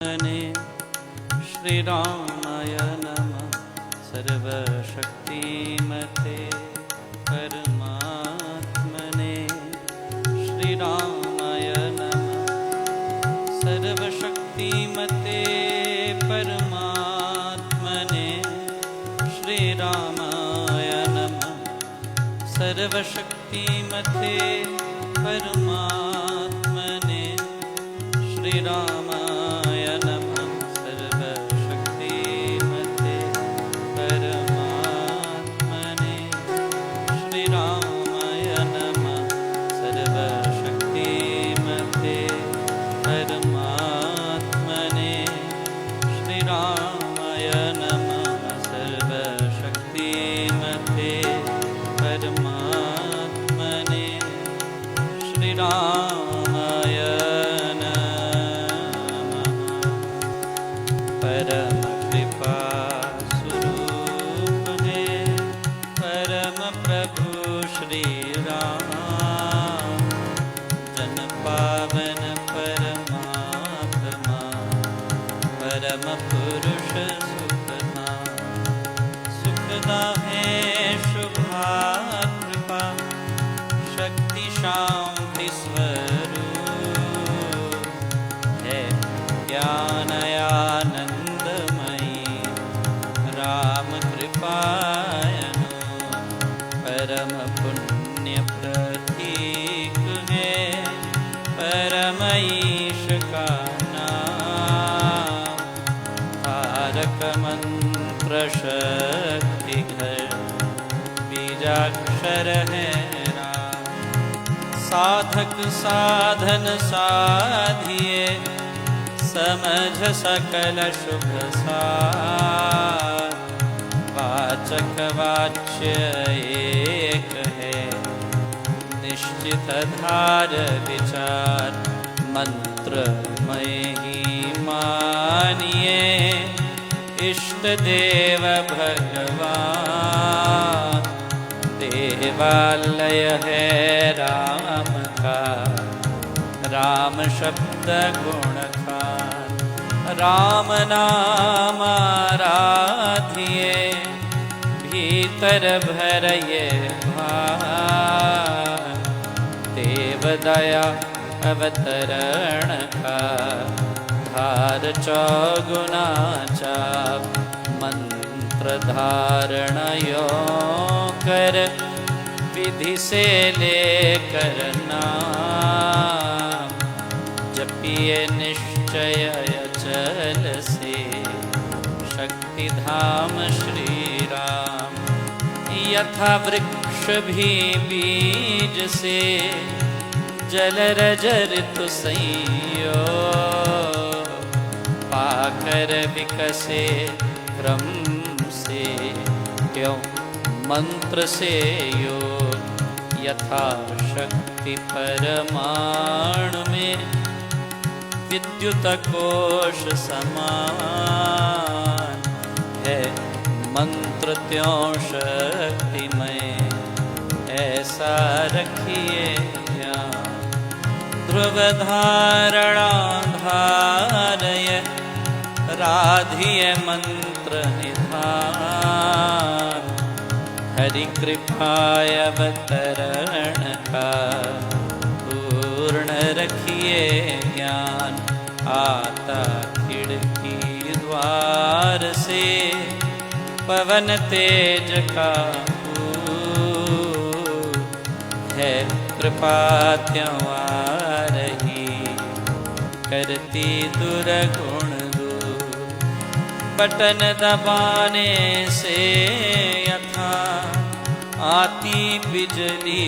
श्री रामाय नमः। सर्वशक्तिमते परमात्मने श्री रामाय नमः। सर्वशक्तिमते परमात्मने श्री रामाय नमः। सर्वशक्तिमते परमात्मने श्री रामाय नमः। सर्वशक्तिमते परमात्मने श्री रामाय नमः। सर्वशक्तिमते परमात्मने श्री रामाय नमः। सर्वशक्तिमते परमात्मने श्री रामाय परम कृपा स्वरूप है परम प्रभु श्री राम। जन पावन परमात्मा परम पुरुष सुखदा। सुखदा है शुभा कृपा शक्ति शांति स्वरूप है। ज्ञान राम कृपायनु परम पुण्य प्रतीक है। परम ईश का नाम तारक मंत्र शक्ति घर बीजाक्षर है राम। साधक साधन साधिए समझ सकल शुभ सार। वाचक वाच्य एक है निश्चित धार विचार। मंत्र में ही मानिए इष्ट देव भगवान। देवालय है राम का राम शब्द गुण खान। राम नाम आराधिए भीतर भरये भान। देव दया अवतरण का धार चौगुना चाप। मंत्र धारण यो कर विधि से लेकर नाम। जपिए निश्चय अचल से शक्ति धाम श्री राम। यथा वृक्ष भी बीज से जल रजत संयो। पाकर विकसे क्रम से क्यों मंत्र से यो। यथा शक्ति परमाणु में विद्युत कोश समान है। मंत्र त्यों शक्तिमय ऐसा रखिए ज्ञान। ध्रुव धारणा धारय राधिय मंत्र निधान। हरि कृपाय अवतरण का पूर्ण रखिए ज्ञान। आता खिड़की द्वार से पवन तेज का है। कृपा त्यों आ रही करती दुर्गुण दूर। बटन दबाने से यथा आती बिजली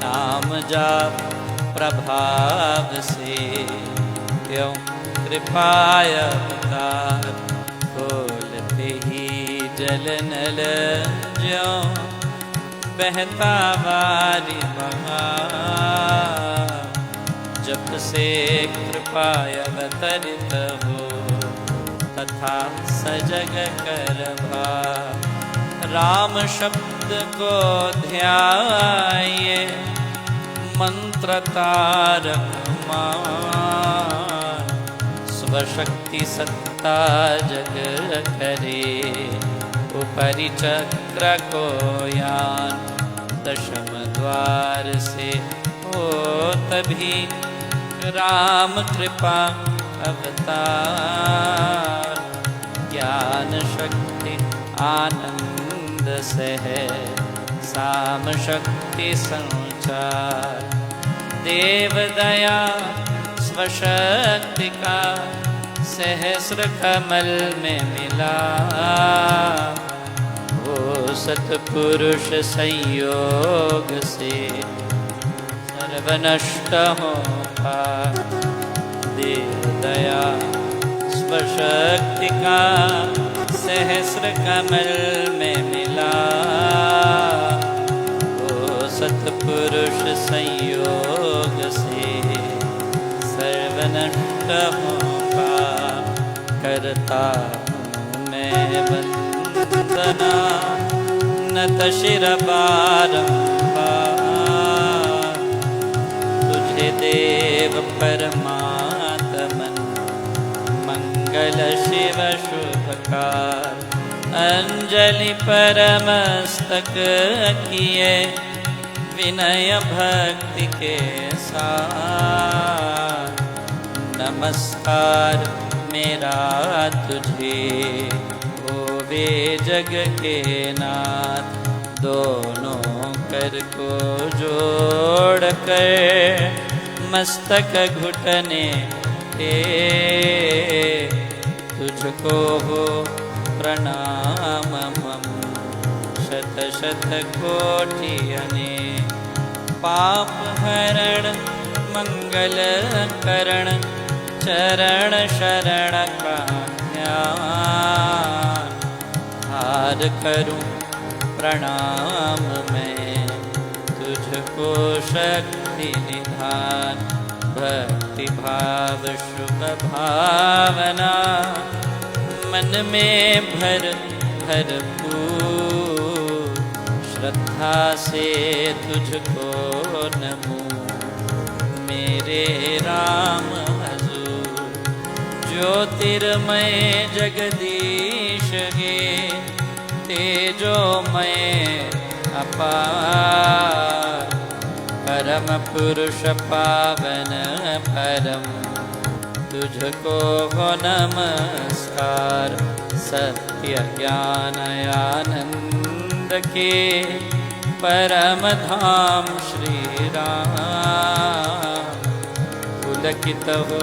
नाम जाप प्रभाव से त्यों कृपाय अवतार। खोलते ही जल नल ज्यों बहता वारी बहार। जब से कृपाय अवतरित हो तथा सजग कर भाव। राम शब्द को ध्याये मंत्र तारक मान। स्वशक्ति सत्ता जग करे, उपरि चक्र को यान दशम द्वार से हो तभी राम कृपा अवतार। ज्ञान शक्ति आनंद से है साम शक्ति संचार, देव दया स्वशक्ति का सहस्र कमल में मिला। वो सतपुरुष संयोग से सर्वनष्ट होता, देव दया स्वशक्ति का सहस्र कमल में मिला। वो सतपुरुष संयोग से सर्वनष्ट होता, करता हूँ मैं वंदना नत शिर बारंबार। तुझे देव परमात्मन मंगल शिव शुभकार। अंजलि परमस्तक किए विनय भक्ति के साथ, नमस्कार मेरा तुझे होवे जग के नाथ। दोनों कर को जोड़ कर मस्तक घुटने तुझको हो प्रणाम मम शत शत कोटि अने। पाप हरण मंगल करण चरण शरण का ध्यान। हार करूं प्रणाम मैं तुझको शक्ति निधान। भक्ति भाव शुभ भावना मन में भरपूर। श्रद्धा से तुझको नमूं मेरे राम हजूर। ज्योतिर्मय जगदीश गे तेजोमय अपार। परम पुरुष पावन परम तुझको हो नमस्कार। सत्य ज्ञान आनंद के परम धाम श्री राम। पुलकित हो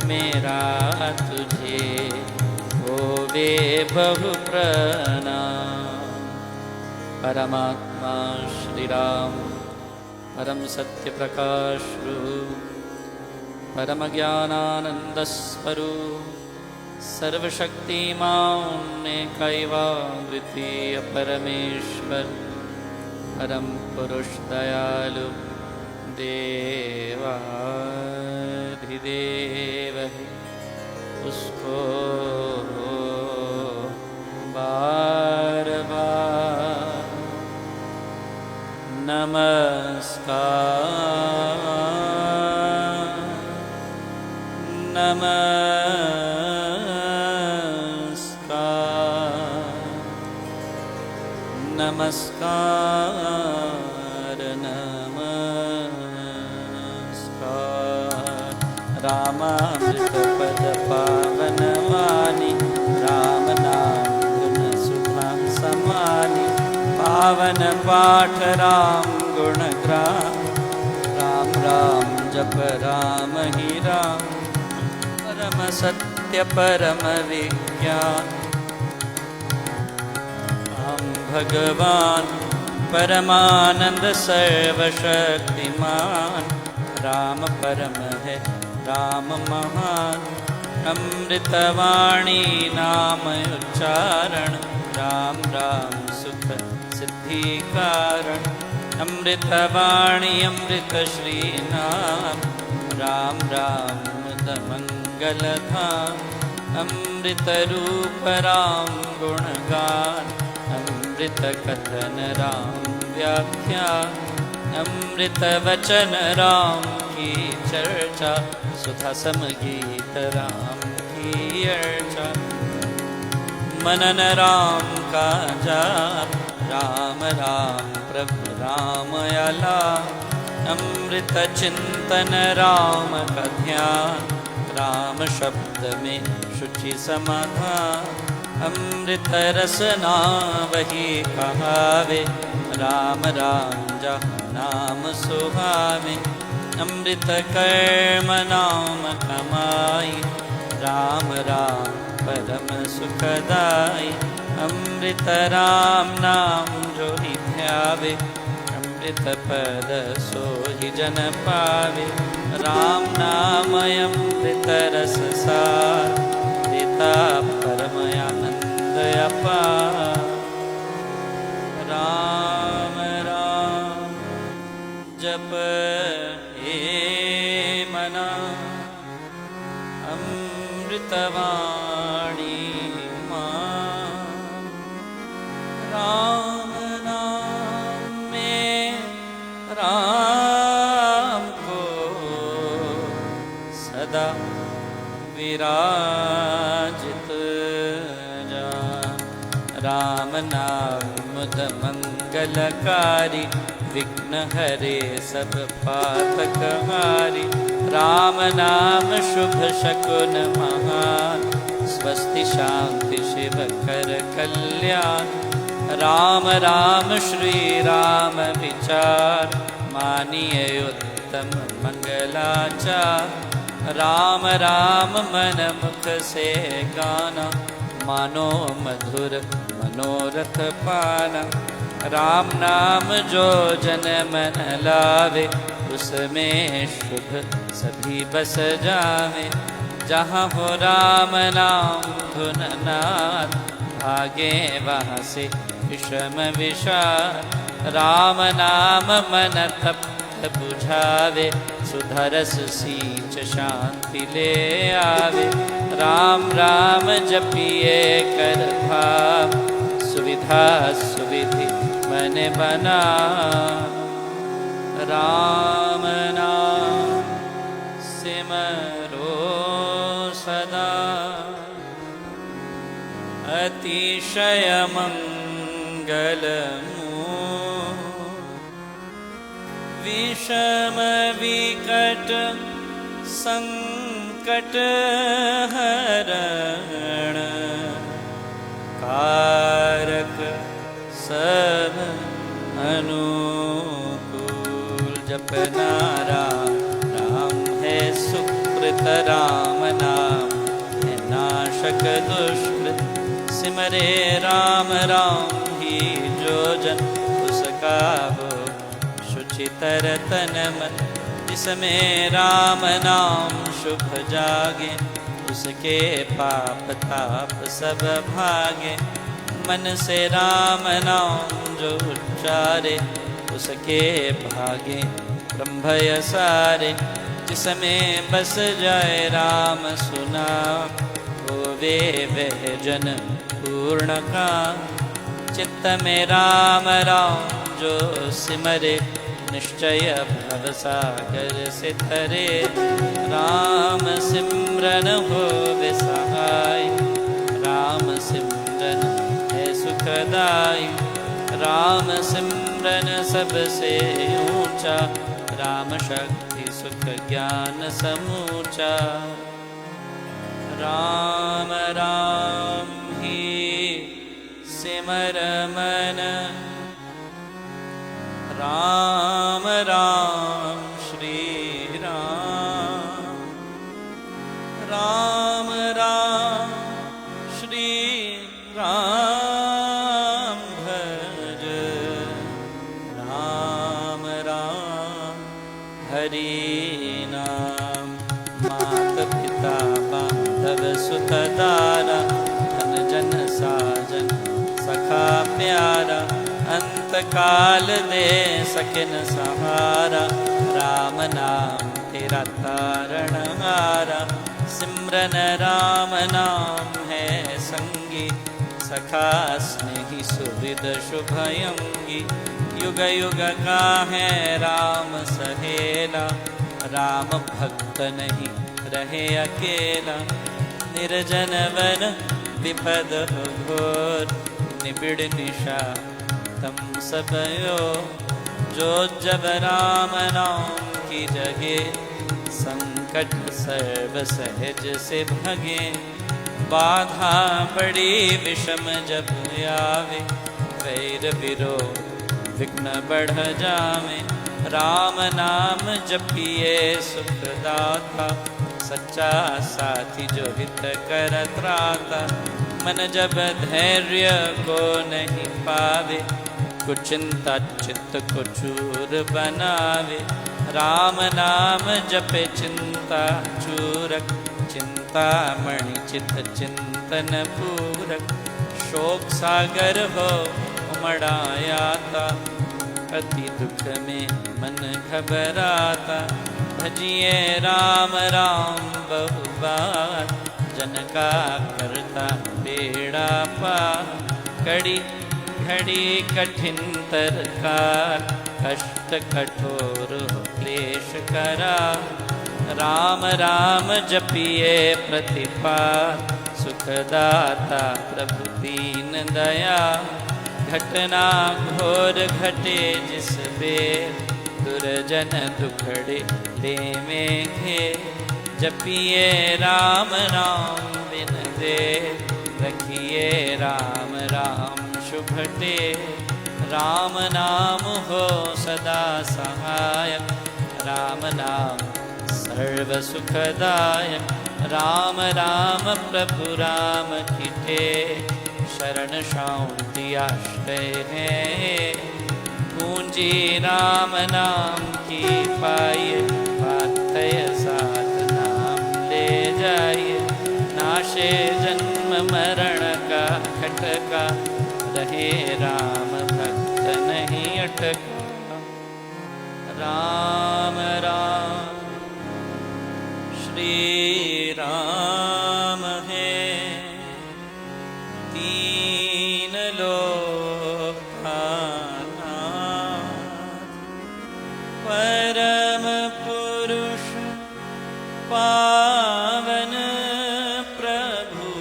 मेरा तुझे होवे बहु प्रणाम। परमात्मा श्री राम परम सत्य प्रकाश रूप परम ज्ञानानंद स्वरूप सर्वशक्तिमान कैवाद्वितीय परमेश्वर परम पुरुष दयालु देवाधिदेव उसको बार बार नमस्कार नमस्कार नमस्कार नमस्कार। रामामृत पद पावन वाणी राम नाम गुण सुधा समानी। पावन पाठ राम गुण ग्राम राम राम जप राम ही राम। परम सत्य परम विज्ञान राम भगवान परमानंद सर्वशक्तिमान। राम परम है राम महान अमृतवाणी नाम उच्चारण। राम राम सुख सिद्धि कारण अमृतवाणी अमृत श्री नाम। राम राम मुद मंगल धाम अमृत रूप राम गुणगान। अमृत कथन राम व्याख्या अमृत वचन राम की चर्चा। सुधा सम गीत राम की अर्चा। मनन राम का जाप, राम राम प्रभु राम आलाप। अमृत चिंतन राम का ध्यान, राम शब्द में शुचि समाधान। अमृत रसना वही कहावे, राम राम जहाँ नाम सुहावे। अमृत कर्म नाम कमाई, राम राम परम सुखदाई। अमृत राम नाम जो ही ध्यावे, अमृत पद सो ही जन पावे। राम नाम अमृत रस सार, देता परम आनंद अपार। राम राम जप हे मना, अमृतवाणी मां। राम नाम में राम को सदा विराजित जान। राम नाम मुद मंगलकारी, विघ्न हरे सब पातक हारी। राम नाम शुभ शकुन महान, स्वस्ति शांति शिव कर कल्याण। राम राम श्री राम विचार, मानिए उत्तम मंगलाचार। राम राम मन मुख से गाना, मानो मधुर मनोरथ पाना। राम नाम जो जन मन लावे, उसमें शुभ सभी बस जावे। जहाँ हो राम नाम धुन नाद, भागे वहाँ से विषम विषाद। राम नाम मन तप्त बुझावे, सुधरस सींच शांति ले आवे। राम राम जपिए कर भाव, सुविधा सुविधि मन बना। राम नाम सिमरो सदा, अतिशय मंगल मूल। विषम विकट संकट हरण, कारक सब अनुकूल। जपना राम राम है सुकृत, राम नाम है नाशक दुष्कृत। सिमरे राम राम ही जो जन, उसका हो शुचितर तन मन। जिसमें राम नाम शुभ जागे, उसके पाप ताप सब भागे। मन से राम नाम जो उच्चारे, उसके भागे ब्रह्मय सारे। जिसमें बस जाए राम सुना, होवे वह जन पूर्ण काम। चित्त में राम राम जो सिमरे, निश्चय भव सागर से तरे। राम सिमरन होवे सहाय, राम सिमरन है सुखदाई। राम सिमरन सबसे ऊंचा, राम शक्ति सुख ज्ञान समूचा। राम राम ही सिमर मन, राम राम श्री राम। राम राम श्री राम भज, राम राम हरि नाम। मात पिता बांधव सुत दारा, धन जन साजन सखा प्यारा। अंत काल दे सकिन सहारा, राम नाम तेरा तारण हारा। सिमरन राम नाम है संगी, सखा स्नेही सुहृद शुभयंगी। युग युग का है राम सहेला, राम भक्त नहीं रहे अकेला। निर्जन वन विपद घोर निबिड़ निशा तम सबयो जो जब राम नाम की जगे संकट सर्व सहज से भगे बाधा बड़ी विषम जब आवे वैर विरोध विघ्न बढ़ जावे राम नाम जपिए सुखदाता सच्चा साथी जो हित कर त्राता मन जब धैर्य को नहीं पावे कुचिंता चित्त को चूर बनावे राम नाम जपे चिंता चूरक चिंता मणि चित्त चिंतन पूरक शोक सागर हो उमड़ायाता अति दुख में मन घबराता भजिए राम राम बहु बार जन का करता बेड़ा पार कड़ी घड़ी कठिन तरकार कष्ट कठोर हो क्लेश करा राम राम जपिए प्रतिपाल सुखदाता प्रभु दीन दया घटना घोर घटे जिस बेर दुर्जन दुखड़े ले में घेर जपिए राम राम बिन देर रखिए राम राम शुभटे राम नाम हो सदा सहायक राम नाम सर्व सुखदायक राम राम प्रभु राम किटे शरण शांति आश्रय है पूंजी राम नाम की पाइए पाथय साथ नाम ले जाइए नाशे जन्म मरण का खटका रहे राम भक्त नहीं अटका राम राम श्री राम है तीन लोक का नाथ परम पुरुष पावन प्रभु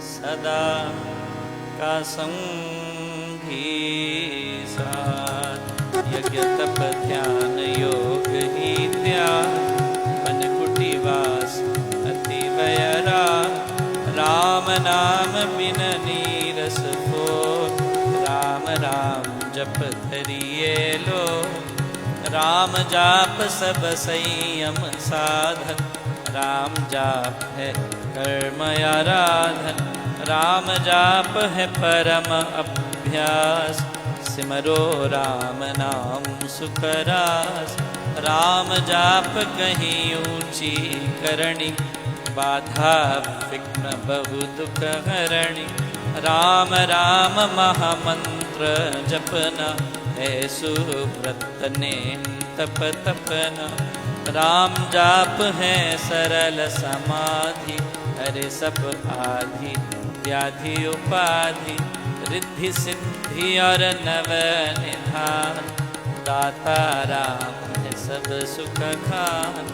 सदा का संगी साथ यज्ञ तप ध्यान योग ही त्याग वन कुटिवास अति वैरा राम नाम बिन नीरस को राम राम जप धरिए लो राम जाप सब संयम साधन राम जाप है कर्म आराधन राम जाप है परम अभ्यास सिमरो राम नाम सुखरास राम जाप कहीं ऊंची करणी बाधा विघ्न बहु दुख हरणी राम राम महामंत्र जपना है सुव्रत ने तप तपना राम जाप है सरल समाधि हरे सब आधि व्याधि उपाधि रिद्धि सिद्धि और नव निधान दाता राम है सब सुख खान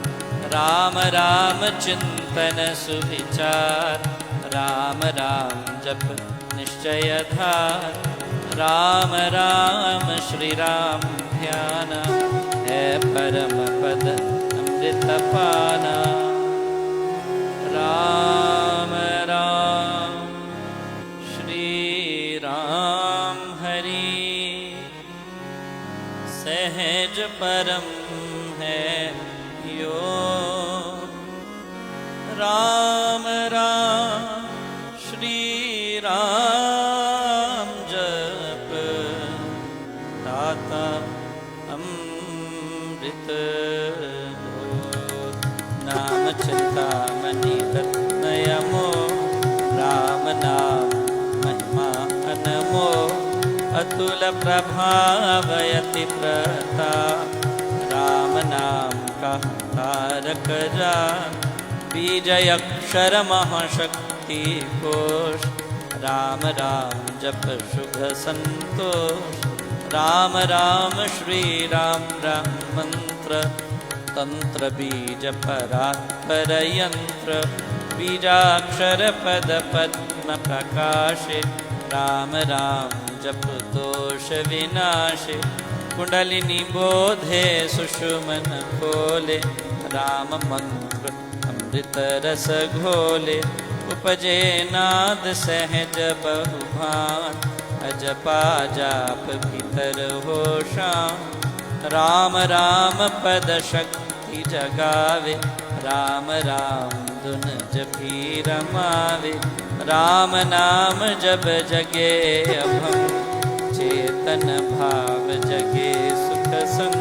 राम राम चिंतन सुविचार राम राम जप निश्चय धार राम राम श्री राम ध्यान है परम पद अमृत पाना राम राम श्री राम हरि सहज परम है योग राम राम श्री राम जप दाता अमृत नाम चिंतामणि रत्नयमो राम नाम महिमा अनमो अतुल प्रभावयति प्रताप राम नाम का तारक जान बीजय अक्षर महाशक्ति कोश राम राम जप शुभ संतोष राम राम श्री राम राम मंत्र तंत्र बीज परात्पर यंत्र बीजाक्षर पद पद्म प्रकाशे राम राम जप दोष विनाशे कुंडलिनी बोधे सुषुमन खोले राम मंत्र अमृत रस घोले उपजे नाद सहज बहुभान अजपा जाप भीतर हो शाम राम राम पद शक्ति जगावे राम राम धुन जपी रमावे राम नाम जब जगे अभम चेतन भाव जगे सुख संग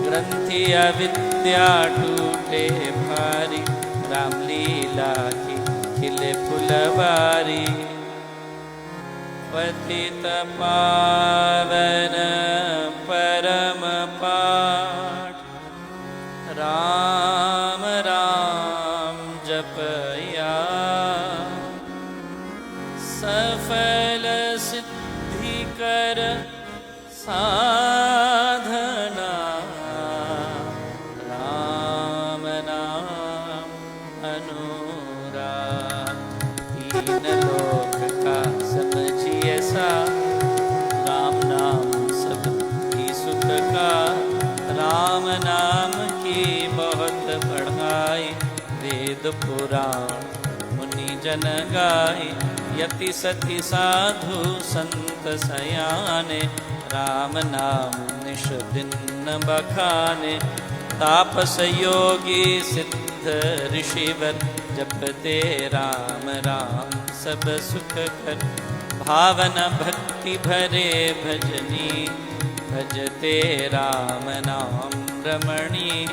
ग्रंथि अविद्या टूटे भारी रामलीला की खिले फुलवारी पतित पावन परम पाठ राम राम जपया सफल सिद्धि कर साधना राम नाम अनुराग तीन लोक का समझिए सा राम नाम सब की सुख का राम नाम की बहुत बढ़ाई वेद पुराण मुनि जन गाय यति सति साधु संत सयाने राम नाम निश दिन बखाने तापस योगी सिद्ध ऋषिवर जपते राम राम सब सुख कर भावना भक्ति भरे भजनी भजते राम नाम रमणी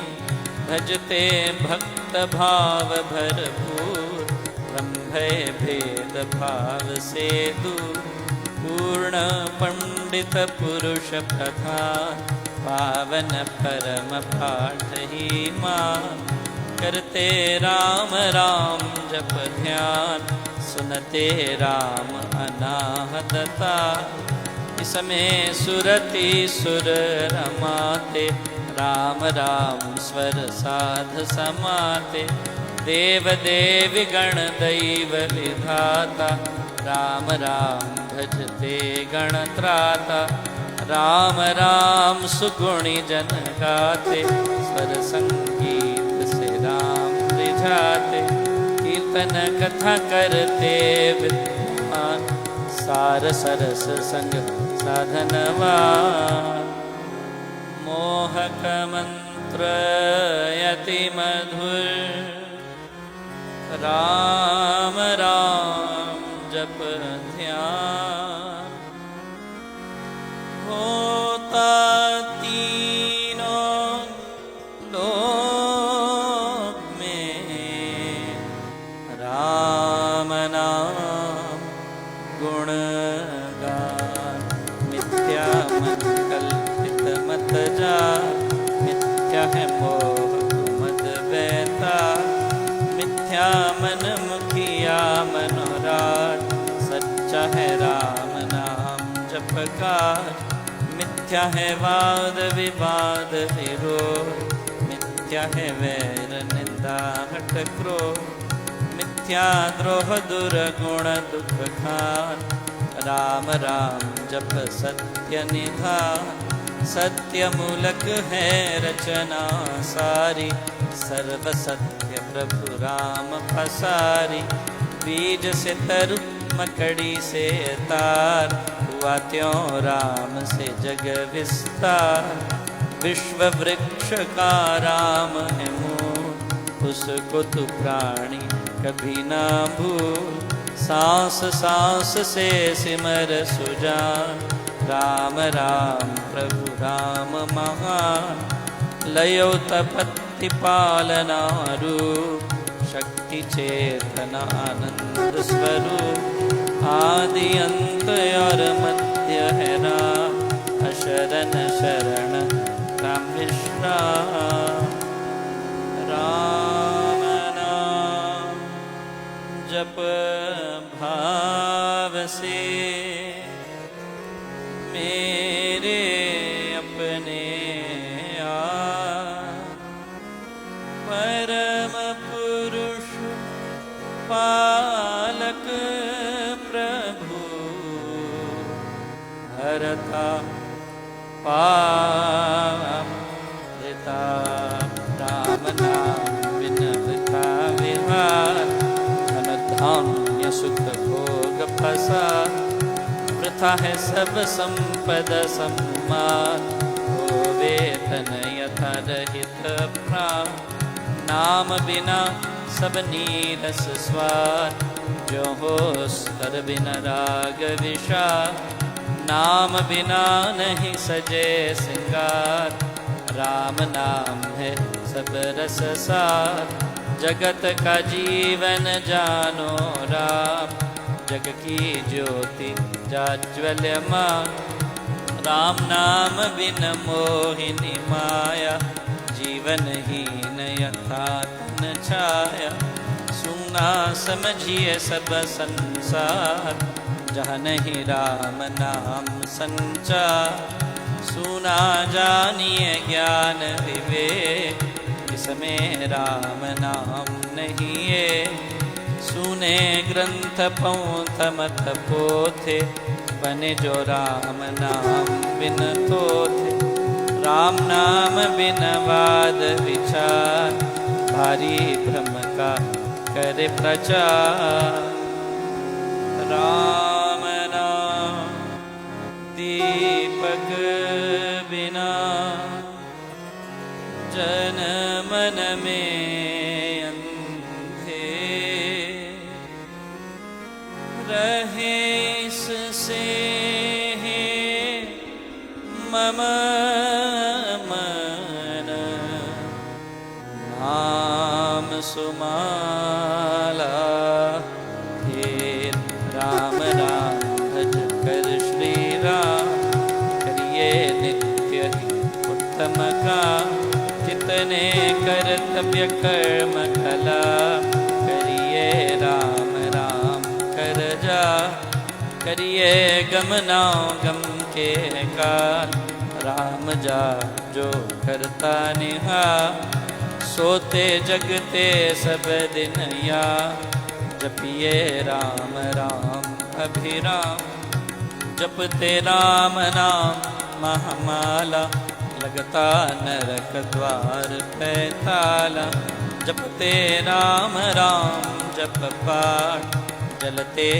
भजते भक्त भाव भरपूर ब्रह्मय भेद भाव से दूर पूर्ण पंडित पुरुष प्रधान पावन परम पाठ ही मान करते राम राम जप ध्यान सुनते राम अनाहतता इसमें सुरति सुर रमाते राम राम स्वर साध समाते देव देवी गण दैव विधाता राम राम भजते गण त्राता राम राम सुगुणी जन गाते स्वर संगीत से राम रिझाते कीर्तन कथा करते विद्वान सार सरस संग साधनवान मोहक मंत्र यति मधुर राम राम जप ध्यान होता तीनों लोक में राम नाम गुणगान मिथ्या मन कल्पित मत जा मिथ्या है मोह मद बैता मिथ्या मन मुखिया मनोराज सच्चा है राम नाम जपकार मिथ्या है वाद विवाद विरोध मिथ्या है वैर निंदा हट क्रोध मिथ्या द्रोह दुर्गुण दुख खान राम राम जप सत्य निधान सत्य मूलक है रचना सारी सर्व सत्य प्रभु राम पसारी बीज से तरु मकड़ी से तार हुआ त्यों राम से जग विस्तार विश्व वृक्ष का राम है मूल उसको तू प्राणी कभी ना भूल सांस सांस से सिमर सुजान राम राम प्रभु राम महान लयो तपत्ति पालना रूप शक्ति चेतन आनंद स्वरूप आदि अंत और मध्य है राम अशरण शरण राम विश्राम राम नाम जप भाव से मेरे अपने परम पुरुष हरता पारिता राम नाम बिन वृथा विहार धन धान्य सुख भोग प्रसाद वृथा है सब संपद सम्मान होवे तन यथा रहित प्राण नाम बिना सब नीरस स्वाद जो हो स्तर बिना राग विषाद नाम बिना नहीं सजे सिंगार राम नाम है सब रस सार जगत का जीवन जानो राम जग की ज्योति जाज्वल्यमान राम नाम बिन मोहिनी माया जीवन हीन यथा तन छाया सुना समझिए सब संसार जहाँ नहीं राम नाम संचार सुना जानिए ज्ञान विवेक इसमें राम नाम नहीं है सुने ग्रंथ पौंथ मत पोथे बने जो राम नाम बिन तो थे राम नाम बिन वाद विचार भारी भ्रम का करे प्रचार राम नाम दीपक बिना जन मन में अंधे रहे इससे मम मन नाम सुमाला हे राम राम भज कर श्री राम करिए नित्य ही उत्तम का जितने कर्तव्य कर्म कला करिए राम राम कर जा करिए गमना गम के काल राम जा जो करता निहार सोते जगते सब दिन या जपिए राम राम अभिराम जपते राम नाम महामाला लगता नरक द्वार पे ताला जपते राम राम जप पाठ जलते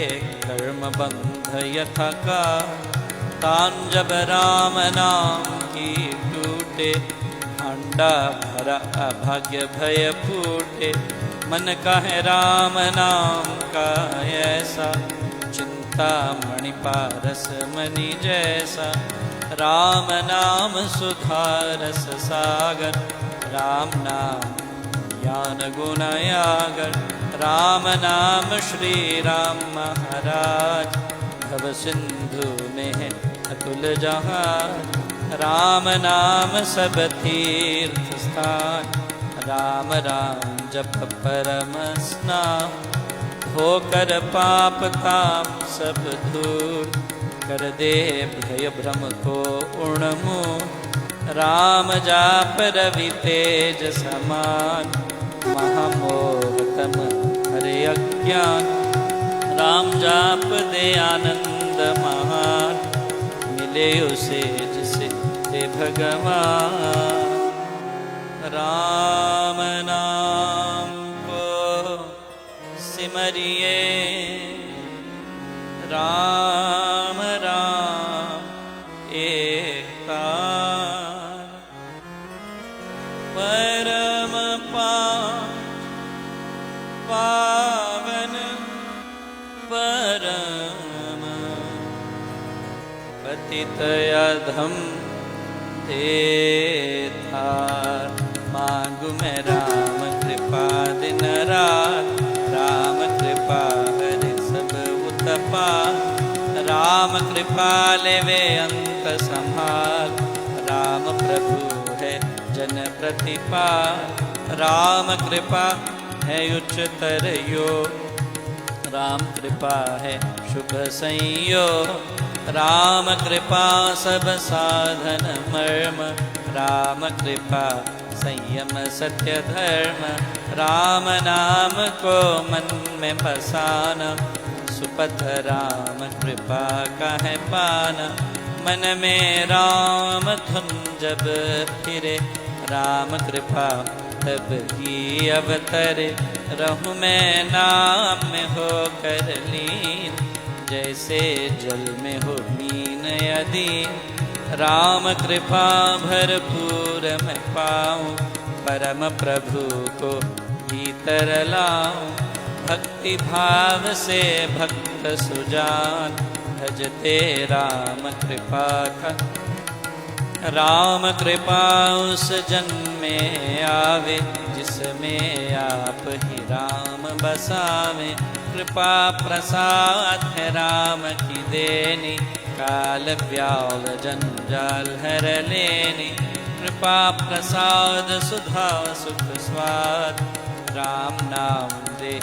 कर्म बंध यथा का तान जब राम नाम की टूटे अंडा भरा अभाग्य भय फूटे मन का है राम नाम का ऐसा चिंता मणिपारस मणि जैसा राम नाम सुधारस सागर राम नाम ज्ञान गुणयागर राम नाम श्री राम महाराज भव सिंधु में है अतुल जहाज राम नाम सब तीर्थ स्थान राम राम जप परम स्नान होकर पाप ताप सब दूर कर दे भय भ्रम को उन्मूल राम जाप रवि तेज समान महामोहतम हरे अज्ञान राम जाप दे आनंद महान मिले उसे जिसे दे भगवान राम नाम को सिमरिए राम राम एक तार परम पावन परम पतित अधम थार मांगू मैं राम कृपा दिन रात राम कृपा हरे सब उत्पा राम कृपा लेवे अंत संभाल राम प्रभु है जन प्रतिपाल राम कृपा है उच्चतर योग राम कृपा है शुभ संयोग राम कृपा सब साधन मर्म राम कृपा संयम सत्य धर्म राम नाम को मन में बसाना सुपथ राम कृपा का है पाना मन में राम धुन जब फिरे, राम कृपा तब ही अवतरे। रहूं मैं नाम में होकर लीन, जैसे जल में हो मीन यदि। राम कृपा भरपूर मैं पाऊं, परम प्रभु को भीतर लाऊं। भक्ति भाव से भक्त सुजान, भजते राम कृपा का। राम कृपा उस जन्म में आवे, जिसमें आप ही राम बसावे। कृपा प्रसाद है राम की देनी, काल व्याल जंजाल हर लेनी। कृपा प्रसाद सुधा सुख स्वाद, राम नाम दे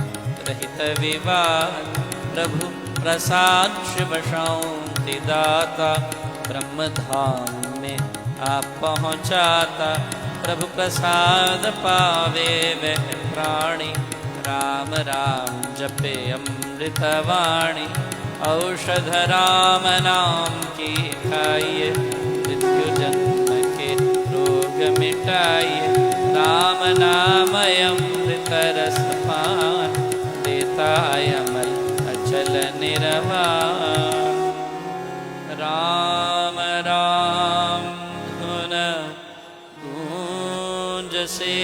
रहित विवाद। प्रभु प्रसाद शिव शांति दाता, ब्रह्म धाम में आप पहुँचाता। प्रभु प्रसाद पावे वह प्राणी, राम राम जपे अमृत वाणी। औषध राम नाम की खाइए, मृत्यु जन्म के रोग मिटाइए। राम नाम अमृत रस पान, देता अमल अचल निर्वाण। राम राम धुन गूंज से,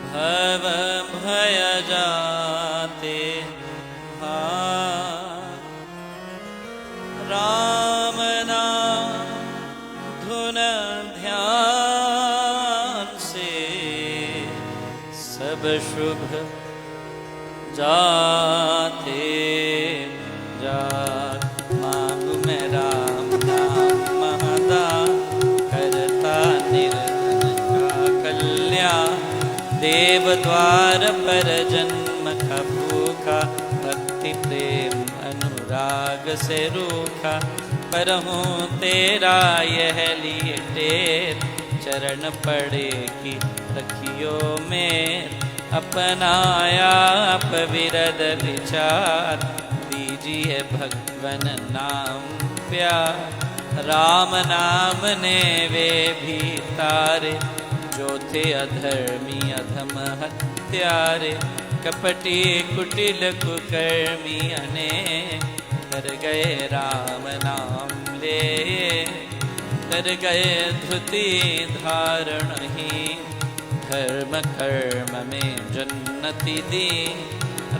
भव भय जाते हार। राम नाम धुन ध्यान से, सब शुभ जाते जात। मांगू मैं राम नाम महादान, करता निर्धन का कल्याण। देव द्वार पर जन्म का भूखा, भक्ति प्रेम अनुराग से रूखा। पर हूँ तेरा यह लिए टेर, चरण पड़े की रखियो मेर। अपनाया आप विरद विचार, दीजिए भगवन नाम प्यार। राम नाम ने वे भी तारे, जो थे अधर्मी अधम हत्यारे। कपटी कुटिल कुकर्मी अनेक, कर गए राम नाम ले। कर गए धुति धारणहीन, धर्म कर्म में जन्नति दी।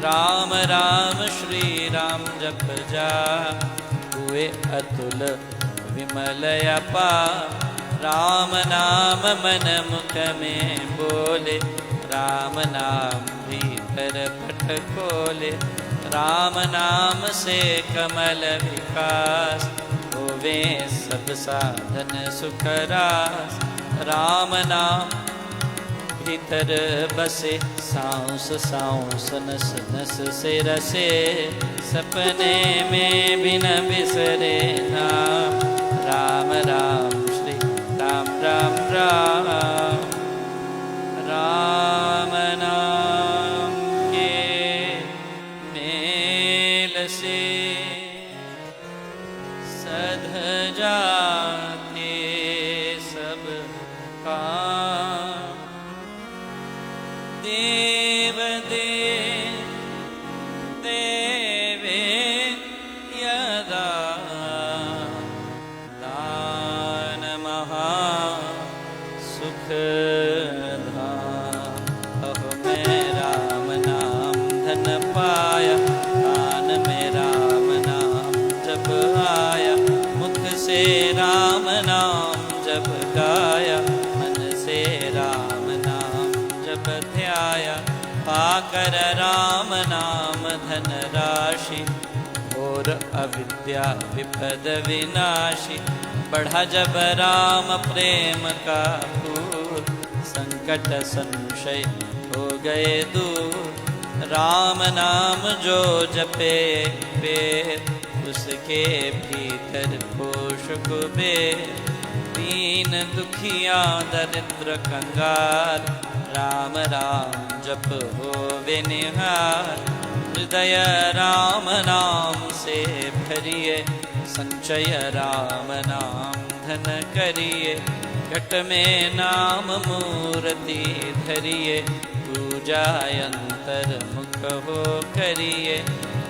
राम राम श्री राम जप जा, हुए अतुल विमल अपार। राम नाम मन मुख में बोले, राम नाम भीतर पट खोले। राम नाम से कमल विकास, होवे सब साधन सुख रास। राम नाम भीतर बसे, सांस सांस नस नस से रसे। सपने में बिन बिसरे नाम, राम राम श्री राम राम राम। राम नाम के मेल से, सध जाते सब काम। देव देवे यदा, दान महा सुख धाम। अहो मैं राम नाम धन पाया, कान में राम नाम जब आया। मुख से राम नाम जब गाया, मन से राम नाम जब ध्याया। पाकर राम नाम धन राशि, और अविद्या विपद विनाशी। बढ़ा जब राम प्रेम का पूर, संकट संशय हो गए दूर। राम नाम जो जपे वेद, उसके भीतर कोश कुबेर। दीन दुखिया दरिद्र कंगाल, राम राम जप होवे निहार। हृदय राम नाम से भरिए, संचय राम नाम धन करिए, घट में नाम मूर्ति धरिए, पूजा अंतर मुख हो करिए,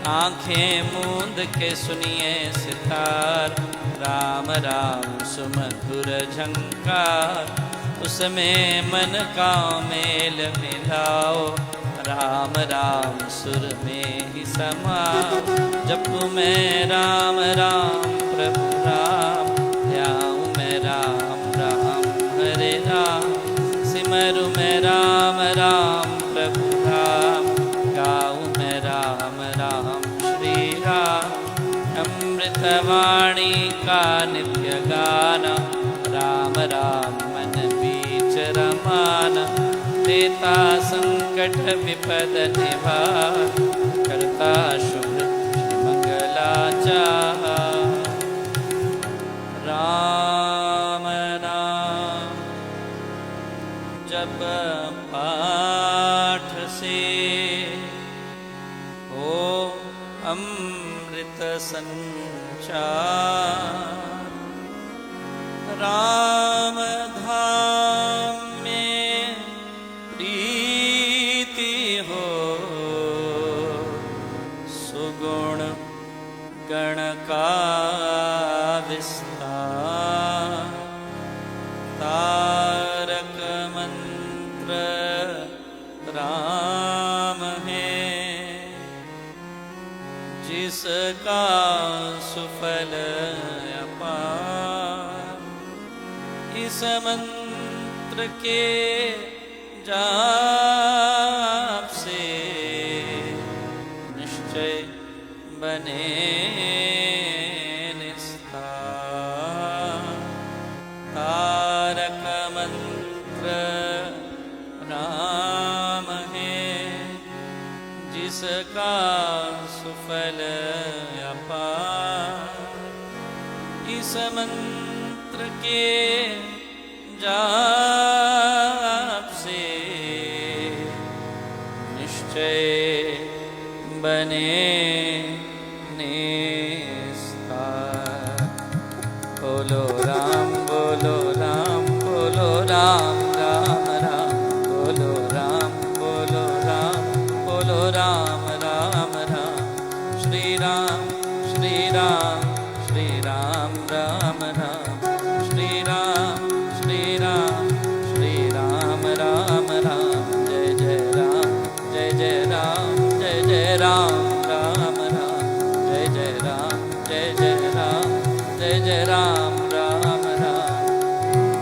आंखें मूंद के सुनिए सितार, राम राम सुमधुर झंकार, उसमें मन का मेल मिलाओ, राम राम सुर में ही समाओ, जपू मैं राम राम प्रभु राम, ध्याऊं मैं राम राम हरे राम, सिमरु मैं राम राम प्रभु राम, गाऊं मैं राम राम श्री राम, अमृतवाणी का नित्य गाना, राम राम मन बीच रमाना, देता संकट विपद निवार, करता शुभ मंगलाचार, राम नाम जप पाठ से हो अमृत संचार, राम धाम में प्रीति हो, सुगुण गण का विस्तार, तारक मंत्र राम है, जिसका सुफल अपार, इस मंत्र के जाप से निश्चय बने निस्तार, तारक मंत्र राम है, जिसका सुफल अपार, इस मंत्र के जाप से निश्चय बने निस्तार, बोलो राम बोलो राम बोलो राम राम राम, बोलो राम बोलो राम बोलो राम राम राम, श्री राम श्री राम श्री राम राम राम, श्री राम श्री राम श्री राम राम राम, जय जय राम जय जय राम जय जय राम राम राम, जय जय राम जय जय राम जय जय राम राम राम,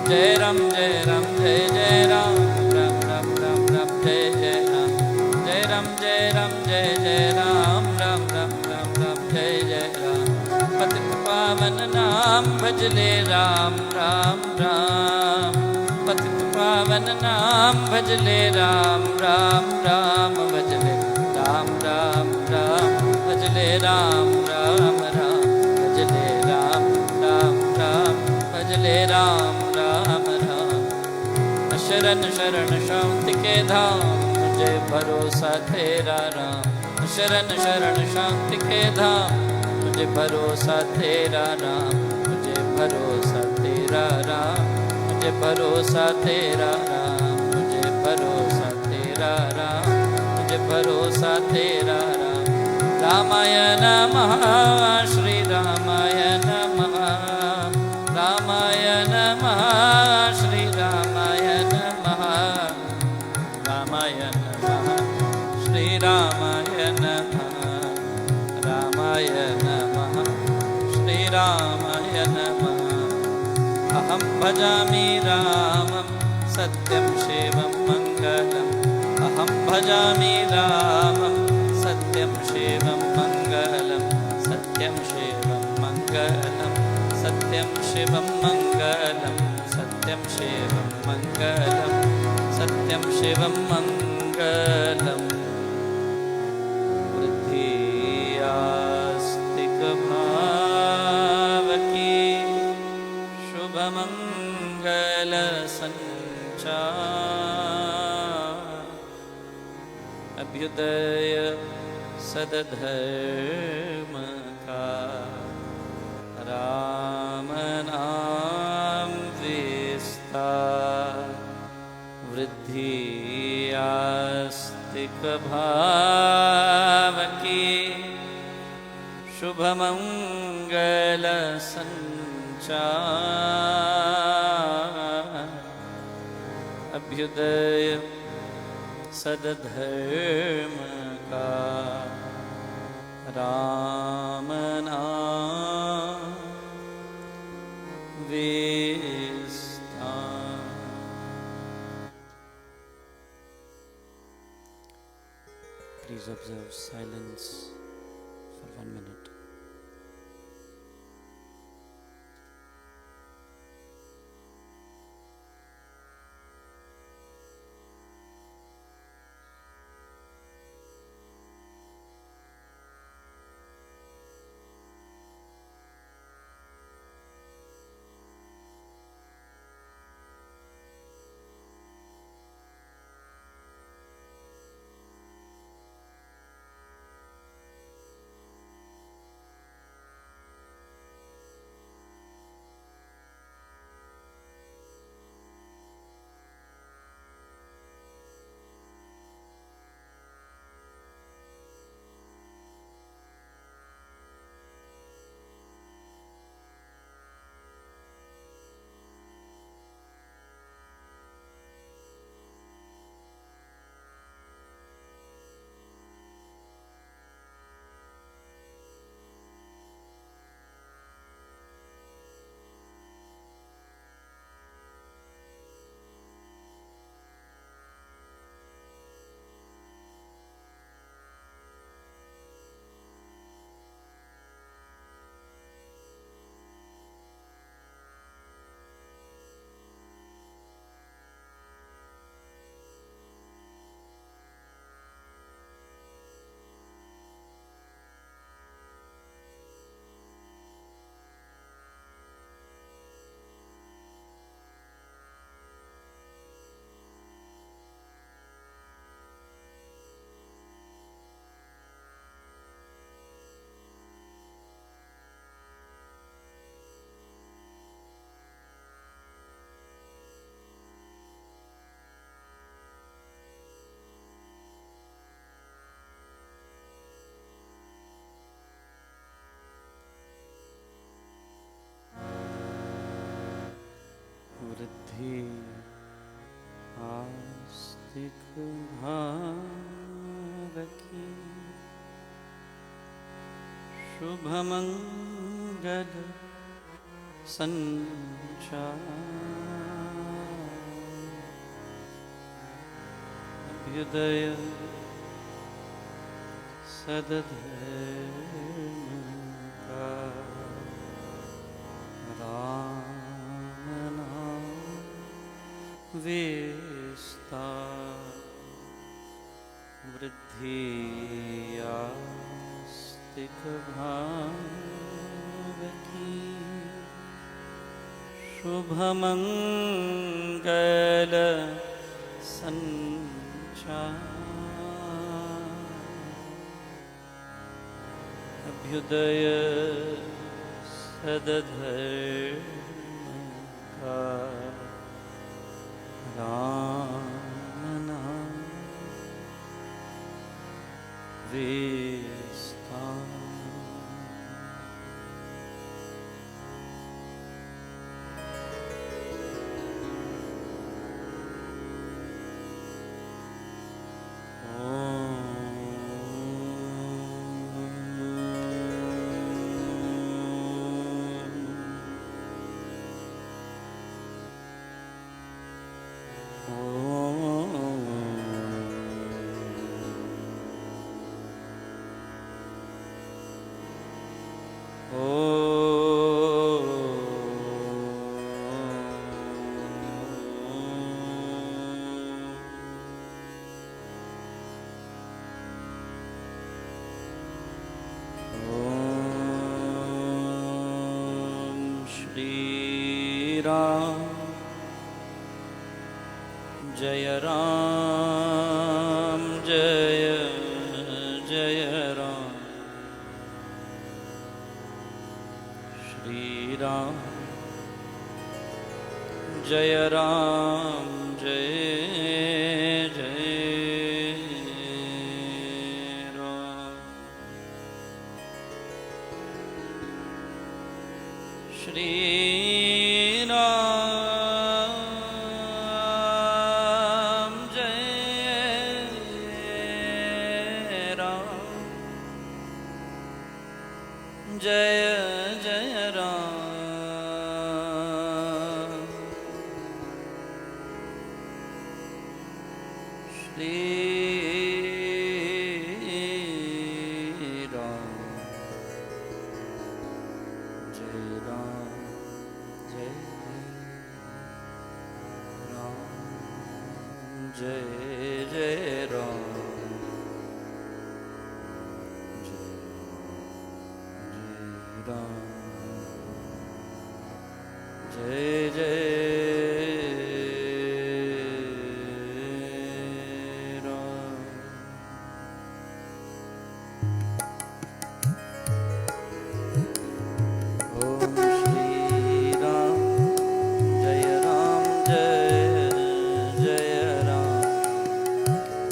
जय राम जय राम जय जय राम राम राम राम राम, जय जय राम जय राम जय राम जय जय राम राम राम राम राम, जय जय राम, पतित पावन नाम भजले राम राम राम, पतित पावन नाम भजले राम राम राम, भजले राम राम राम, भजले राम राम राम, भजले राम राम राम, भजले राम राम राम, शरण शरण शांति के धाम, मुझे भरोसा तेरा राम, शरण शरण शांति के धाम, मुझे भरोसा तेरा राम, मुझे भरोसा तेरा राम, मुझे भरोसा तेरा राम, मुझे भरोसा तेरा राम, मुझे भरोसा तेरा राम, रामाय नमः श्री रामाय नमः, रामाय नमः श्री रामाय नमः, रामाय नमः श्री रामाय नमः, रामाय नमः श्री रामाय नमः, अहं भजामि रामं सत्यं शिवं मङ्गलम्, अहं भजामि रामं सत्यं शिवं मङ्गलं, सत्यं शिवं मङ्गलं, सत्यं शिवं मङ्गलं, सत्यं शिवं मङ्गलं, सत्यं शिवं मङ्गलम्, वृद्धि आस्तिक भाव की शुभ मंगल संचार, अभ्युदय सदधर्म का राम नाम विस्तार वृद्धि आस्तिक भाव की शुभ मंगल संचार अभ्युदय सदधर्म का राम नाम विस्तार। Please observe silence for 1 minute. वृद्धि आस्तिक भाव की शुभ मंगल संचार अभ्युदय सदधर्म का राम नाम विस्तार वृद्धि आस्तिक भाव की शुभ मंगल संचार अभ्युदय सदधर्म का राम नाम विस्तार। जय राम जय जय राम श्री जय राम जय जय राम। श्री राम जय राम जय जय राम।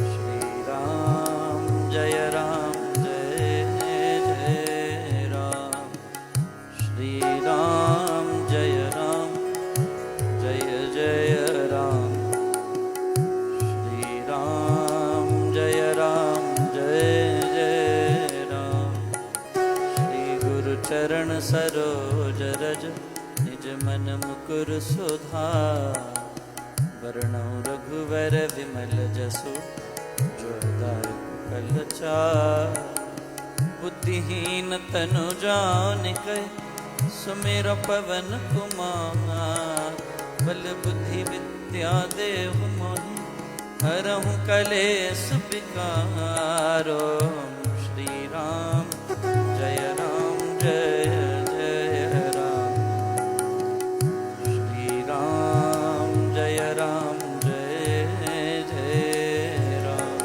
श्री राम जय राम जय राम जय जय राम जय राम जय जय चरण सरोज रज निज मन मुकुर सुधार। वरणौ रघुवर विमल जसु जो दायक फल चार। बुद्धिहीन तनु जानिकै सुमिर पवन कुमार। बल बुद्धि विद्या देहु मोहि हरहु कलेस विकार। श्री राम जय राम जय जय राम। श्री राम जय राम जय जय राम।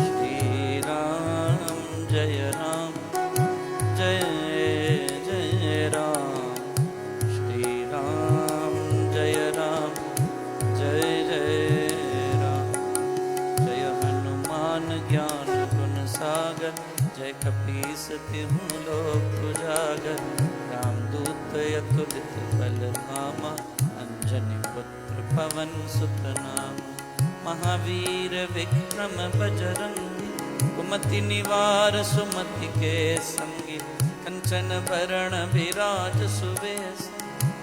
श्री राम जय राम जय जय राम। श्री राम जय राम जय जय राम। जय हनुमान ज्ञान गुण सागर। जय कपीस तिहु लोक उजागर। रामदूत अतुलित बल धामा। अंजनी पुत्र पवन सुत नामा। महावीर विक्रम बजरंगी। कुमति निवार सुमति के संगी। कंचन बरण विराज सुवेश।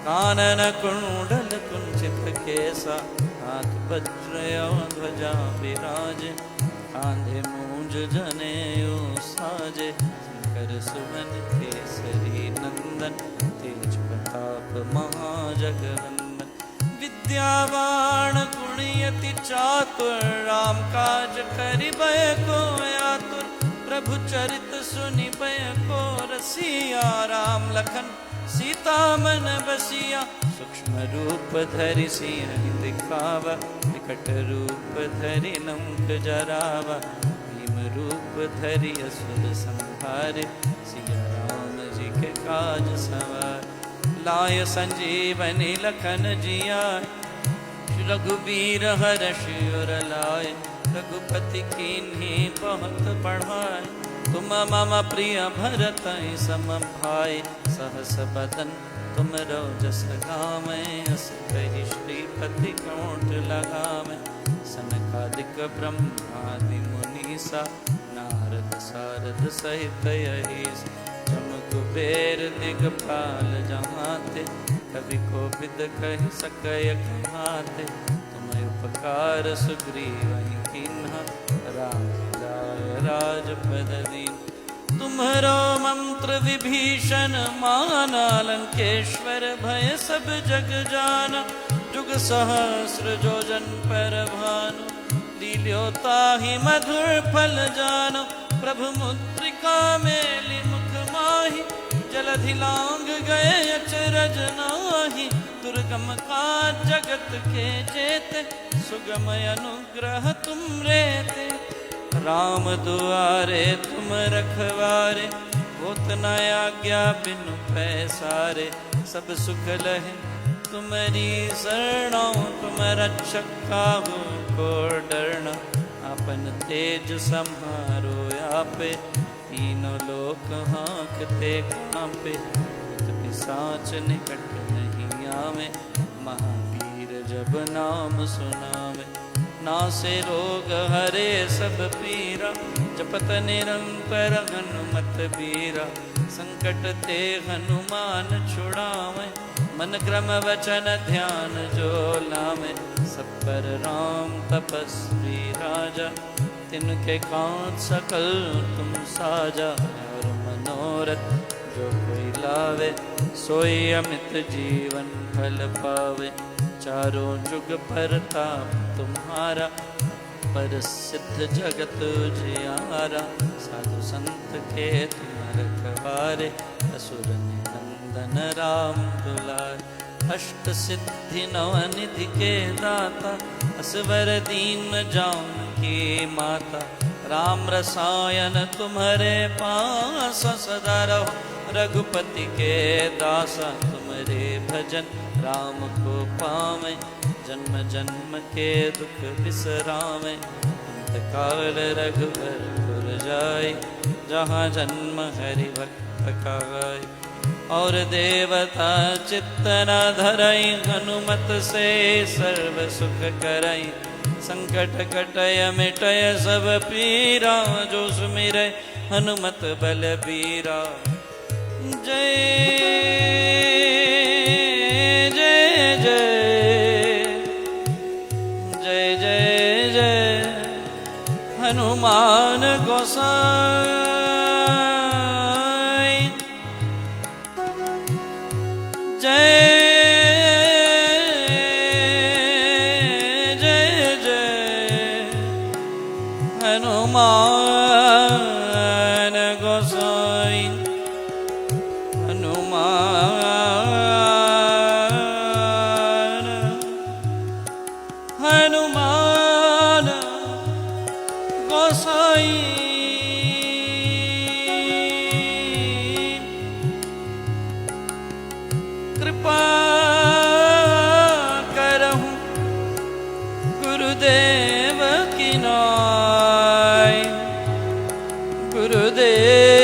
कानन कुंडल कुंचित केसा। हाथ वज्र ध्वजा विराजे। कांधे मूंज जनेऊ साजे। शंकर सुवन केसरी नंदन। तेज प्रताप महाजगवंदन। विद्यावान गुणयति चातुर। राम काज करिबय को आतुर। प्रभु चरित सुनिबय को रसिया। राम लखन सीता मन बसिया। सूक्ष्म रूप धरि सियहि दिखावा। विकट रूप धरि लंक जरावा। भीम रूप धरि असुर संहारे। सिया राम जी के काज सवार। लाय संजीवनी लखन जियाय। रघुबीर हरषि उर लाय। रघुपति कीन्ही बहुत बढ़ाय। तुम मम प्रिय भरतहि सम भाई। सहस बदन तुम रोजस गावै। अस कहि श्रीपति कंठ लगावै। सनकादिक ब्रह्मादि मुनीसा। नारद सारद सहित अहीसा। जम कुबेर दिगपाल जहाते। कवि कोविद कहि सकय कहाते। तुम उपकार सुग्रीवहि कीन्हा। राम लाय राजपद दीन। तुम्हरो मंत्र विभीषण माना। लंकेश्वर भय सब जग जाना। जुग सहस्र जोजन पर भानु। लील्योताहि मधुर फल जानो। प्रभु मुद्रिका मेलि मुख माहि। जलधि लांग गए अचरज नाही। दुर्गम काज जगत के जेते। सुगम अनुग्रह तुम रेते। राम दुआरे तुम रखवारे। होत न आज्ञा बिनु पैसारे। सब सुख लहे तुम्हारी शरणों, तुम रक्षक काहू को डरना। अपन तेज सम्हारो आपे, तीनों लोक हाँकते कांपे। पिशाच निकट नहीं आवे, महावीर जब नाम सुनावे। नासे रोग हरे सब पीरा, जपत निरंतर हनुमत बीरा। संकट ते हनुमान छुड़ावे, मन क्रम वचन ध्यान जो लावे। सब पर राम तपस्वी राजा, तिनके कांत सकल तुम साजा। और मनोरथ जो कोई लावे, सोई अमित जीवन फल पावे। चारों जुग परताप तुम्हारा, पर सिद्ध जगत जियारा। साधु संत के तुम रखवारे, असुर निकंदन राम दुलारे। अष्ट सिद्धि नव निधि के दाता, असवर दीन जानकी माता। राम रसायन तुम्हारे पास, सदा रहो रघुपति के दासा। तुम्हारे भजन राम को पावे, जन्म जन्म के दुख बिसरावे। अंत काल रघुवर पुर जाय, जहाँ जन्म हरि भक्त काय। और देवता चित्त न धरई, हनुमत से सर्व सुख करई। संकट कटय मिटय सब पीरा, जो सुमिरै हनुमत बलबीरा। जय जय जय जय जय जय हनुमान गोसाई। जय जय जय हनुमान गोसाई। हनुमान हनुमान गोसाई। कृपा करहु गुरुदेव की नाय। गुरुदेव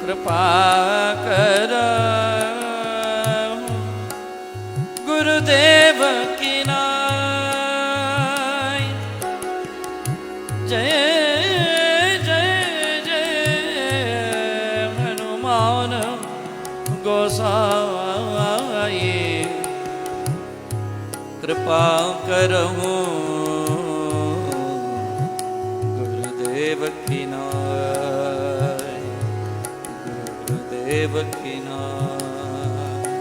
कृपा करहु गुरुदेव की नाय। जय जय जय हनुमान गोसाई। कृपा करहु गुरुदेव की नाय। गुरुदेव की नाय।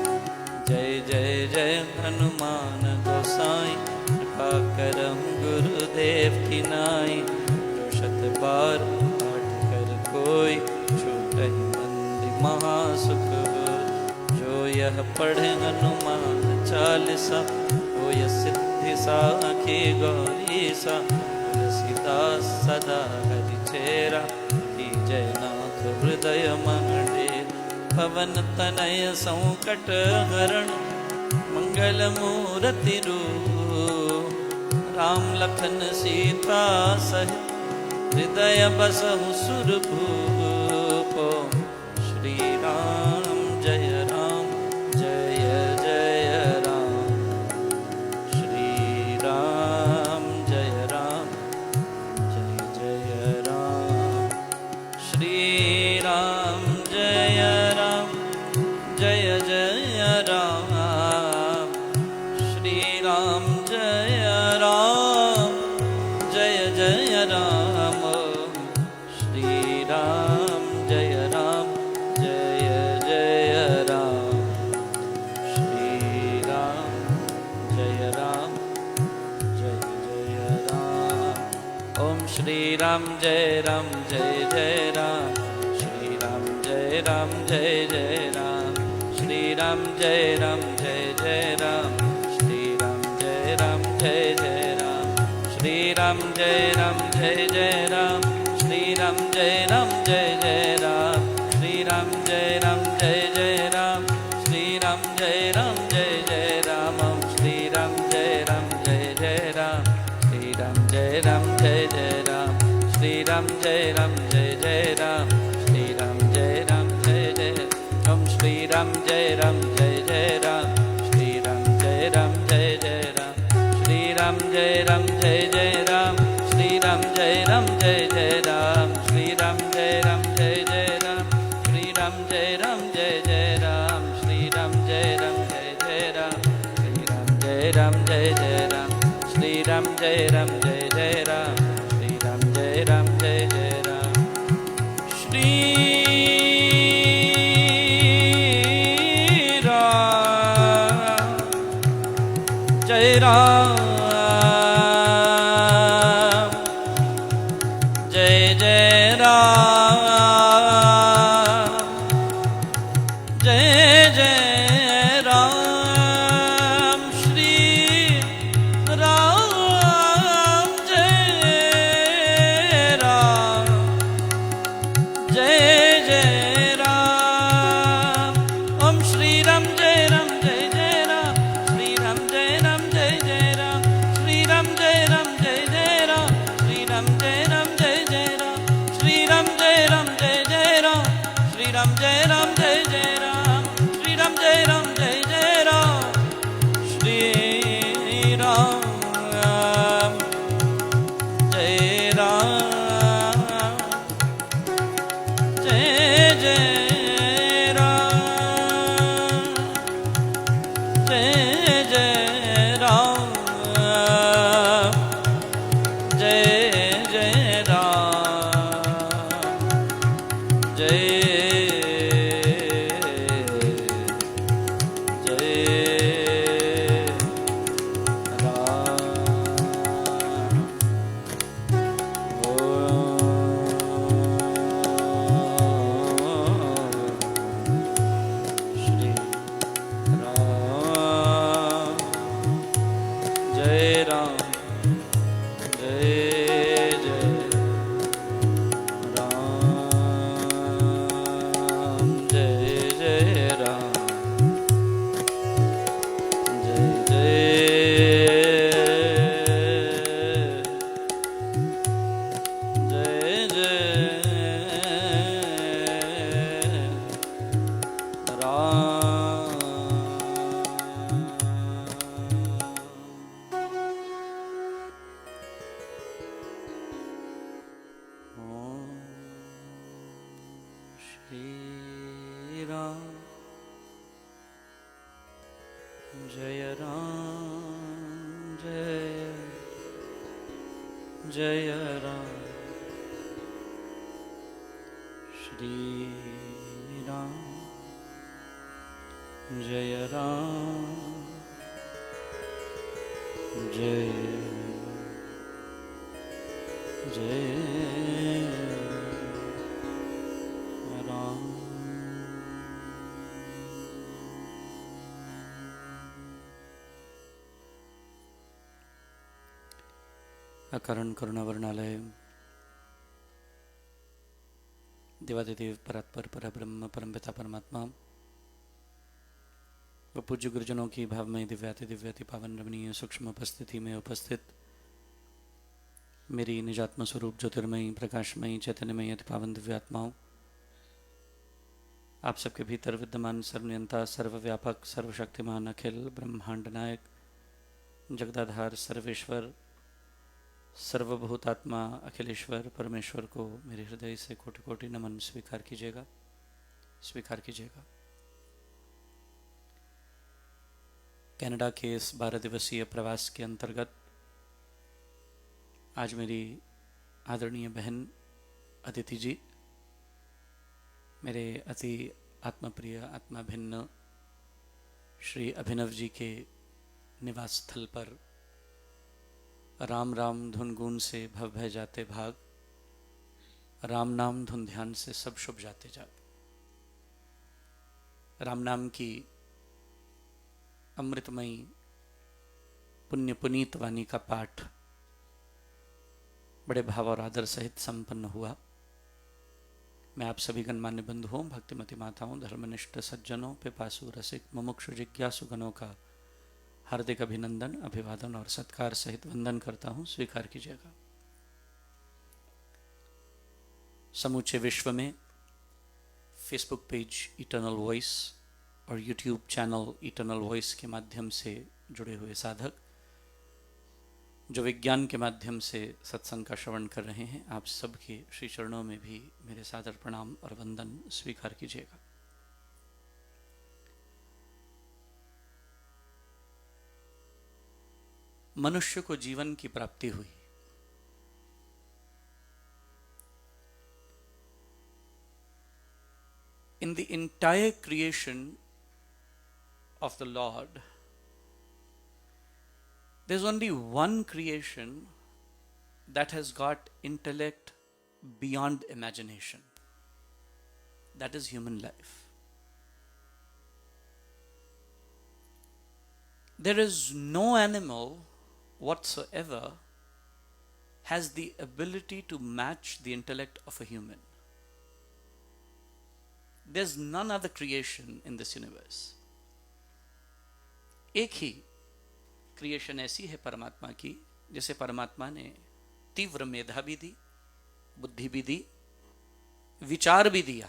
जय जय जय हनुमान गोसाई। कृपा करहु गुरुदेव की नाई। जो शत बार पाठ कर कोई, छूटहि मंद महासुख होय। जो यह पढ़े हनुमान चालीसा, होय सिद्धि साखी गौरीसा। तुलसीदास सदा हरि चेरा, जय नाथ हृदय मंडेर। पवन तनय संकट हरण, मंगल मूर्ति रूप। राम लखन सीता सहित, हृदय बसहु सुरभूप। श्री राम जय राम जय जय राम। श्री राम जय राम जय जय राम। श्री राम जय राम जय जय राम। श्री राम जय राम जय जय राम। श्री राम जय राम जय जय राम। श्री राम जय राम जय जय राम। ओम श्री राम जय जय राम। श्री राम जय जय राम। श्री राम जय जय राम। श्री राम जय जय राम। श्री राम जय जय राम। श्री राम जय जय राम। श्री राम जय जय राम। श्री राम राम जय राम जय जय राम, श्री राम जय राम जय जय राम, श्री राम जय राम जय जय, ओम श्री राम जय राम जय जय राम, श्री राम जय राम जय जय राम, श्री राम जय राम जय जय राम, श्री राम जय राम जय जय राम, श्री राम जय राम जय जय राम, श्री राम जय राम जय जय राम, श्री राम जय राम जय जय राम, श्री राम जय राम जय जय राम, श्री राम जय राम जय जय राम, श्री राम जय राम जय जय राम, श्री राम जय राम जय जय राम, जय जय राम, श्री राम जय राम, जय जय राम, ओम श्री राम जय राम जय जय राम, श्री राम जय राम जय जय राम, श्री राम जय राम जय जय राम, श्री राम जय राम जय जय राम, श्री राम जय राम जय जय राम, श्री राम जय राम जय जय राम, श्री राम जय राम जय जय राम, श्री राम जय राम जय जय राम, जय जय राम, जय जय राम, जय जय राम जय राम, श्री राम जय राम जय जय राम। अकारण करुणावर्णालय देवादिदेव परात्पर परब्रह्म परमपिता परमात्मा व पूज्य गुरुजनों की भावमय दिव्याति दिव्याति पावन रमणीय सूक्ष्म उपस्थिति में उपस्थित मेरी निजात्म स्वरूप ज्योतिर्मयी प्रकाशमयी चैतन्यमयी अति पावन दिव्यात्माओं, आप सबके भीतर विद्यमान सर्वनियंता सर्वव्यापक सर्वशक्तिमान अखिल ब्रह्मांड नायक जगदाधार सर्वेश्वर सर्वभूतात्मा अखिलेश्वर परमेश्वर को मेरे हृदय से कोटि कोटि नमन स्वीकार कीजिएगा, स्वीकार कीजिएगा। कनाडा के इस 12 दिवसीय प्रवास के अंतर्गत आज मेरी आदरणीय बहन अदिति जी, मेरे अति आत्मप्रिय आत्माभिन्न श्री अभिनव जी के निवास स्थल पर राम राम धुन गुण से भव भय जाते भाग, राम नाम धुन ध्यान से सब शुभ जाते जाग। राम नाम की अमृतमयी पुण्य पुनीत वाणी का पाठ बड़े भाव और आदर सहित संपन्न हुआ। मैं आप सभी गणमान्य बंधुओं, भक्तिमती माताओं, धर्मनिष्ठ सज्जनों, पिपासु रसिक मुमुक्षु जिज्ञासु गणों का हार्दिक अभिनंदन, अभिवादन और सत्कार सहित वंदन करता हूं। स्वीकार कीजिएगा। समूचे विश्व में फेसबुक पेज इटर्नल वॉइस और यूट्यूब चैनल इटर्नल वॉइस के माध्यम से जुड़े हुए साधक जो विज्ञान के माध्यम से सत्संग का श्रवण कर रहे हैं, आप सबके श्री चरणों में भी मेरे सादर प्रणाम और वंदन स्वीकार कीजिएगा। मनुष्य को जीवन की प्राप्ति हुई। In the entire creation of the Lord, there's only one creation that has got intellect beyond imagination. That is human life. There is no animal whatsoever has the ability to match the intellect of a human. There's none other creation in this universe. एक ही creation ऐसी है परमात्मा की, जिसे परमात्मा ने तीव्र मेधा भी दी, बुद्धि भी दी, विचार भी दिया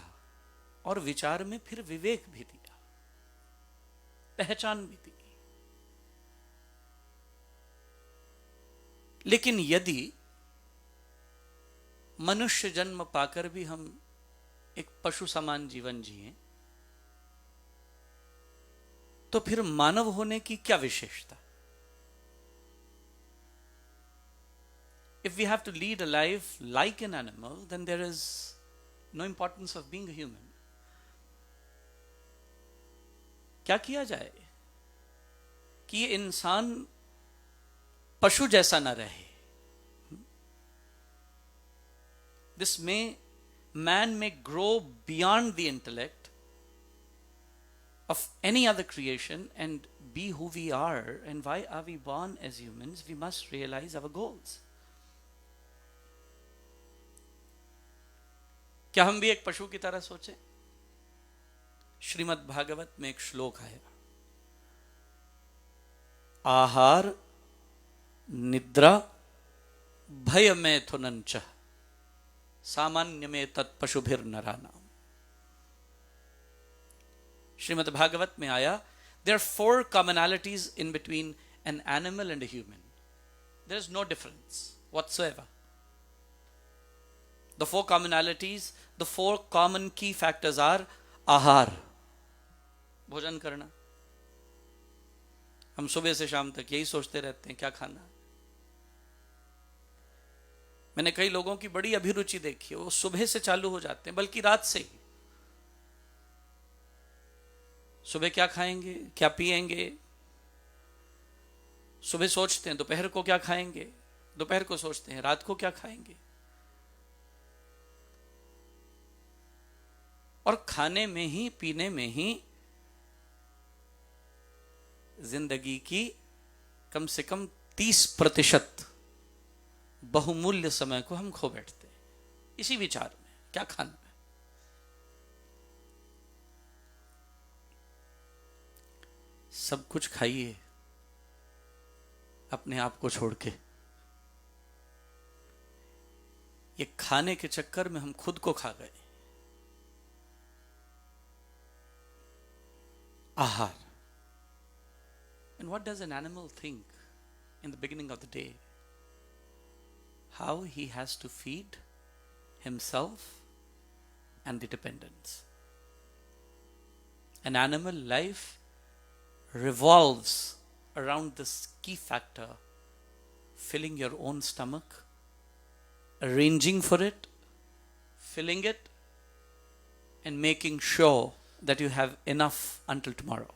और विचार में फिर विवेक भी दिया, पहचान भी दी। लेकिन यदि मनुष्य जन्म पाकर भी हम एक पशु समान जीवन जिए, तो फिर मानव होने की क्या विशेषता? If we have to lead a life like an animal, then there is no importance of being a human. क्या किया जाए कि ये इंसान पशु जैसा ना रहे? This man may grow beyond the intellect of any other creation and be who we are. And why are we born as humans? We must realize our goals. क्या हम भी एक पशु की तरह सोचें? श्रीमद् भागवत में एक श्लोक है, आहार निद्रा भय मैथुनंच सामान्य में तत्पशुभिर नरानाम। श्रीमद् भागवत में आया, there are 4 commonalities in between an animal and a human. There is no difference whatsoever. The 4 commonalities, the 4 common key factors are आहार, भोजन करना। हम सुबह से शाम तक यही सोचते रहते हैं क्या खाना। मैंने कई लोगों की बड़ी अभिरुचि देखी है, वो सुबह से चालू हो जाते हैं, बल्कि रात से ही। सुबह क्या खाएंगे, क्या पिएंगे, सुबह सोचते हैं दोपहर को क्या खाएंगे, दोपहर को सोचते हैं रात को क्या खाएंगे। और खाने में ही, पीने में ही जिंदगी की कम से कम 30% बहुमूल्य समय को हम खो बैठते हैं, इसी विचार में क्या खाना है। सब कुछ खाइए अपने आप को छोड़ के। ये खाने के चक्कर में हम खुद को खा गए। आहार। And what does an animal think in the beginning of the day? How he has to feed himself and the dependents. An animal life revolves around this key factor, filling your own stomach, arranging for it, filling it, and making sure that you have enough until tomorrow.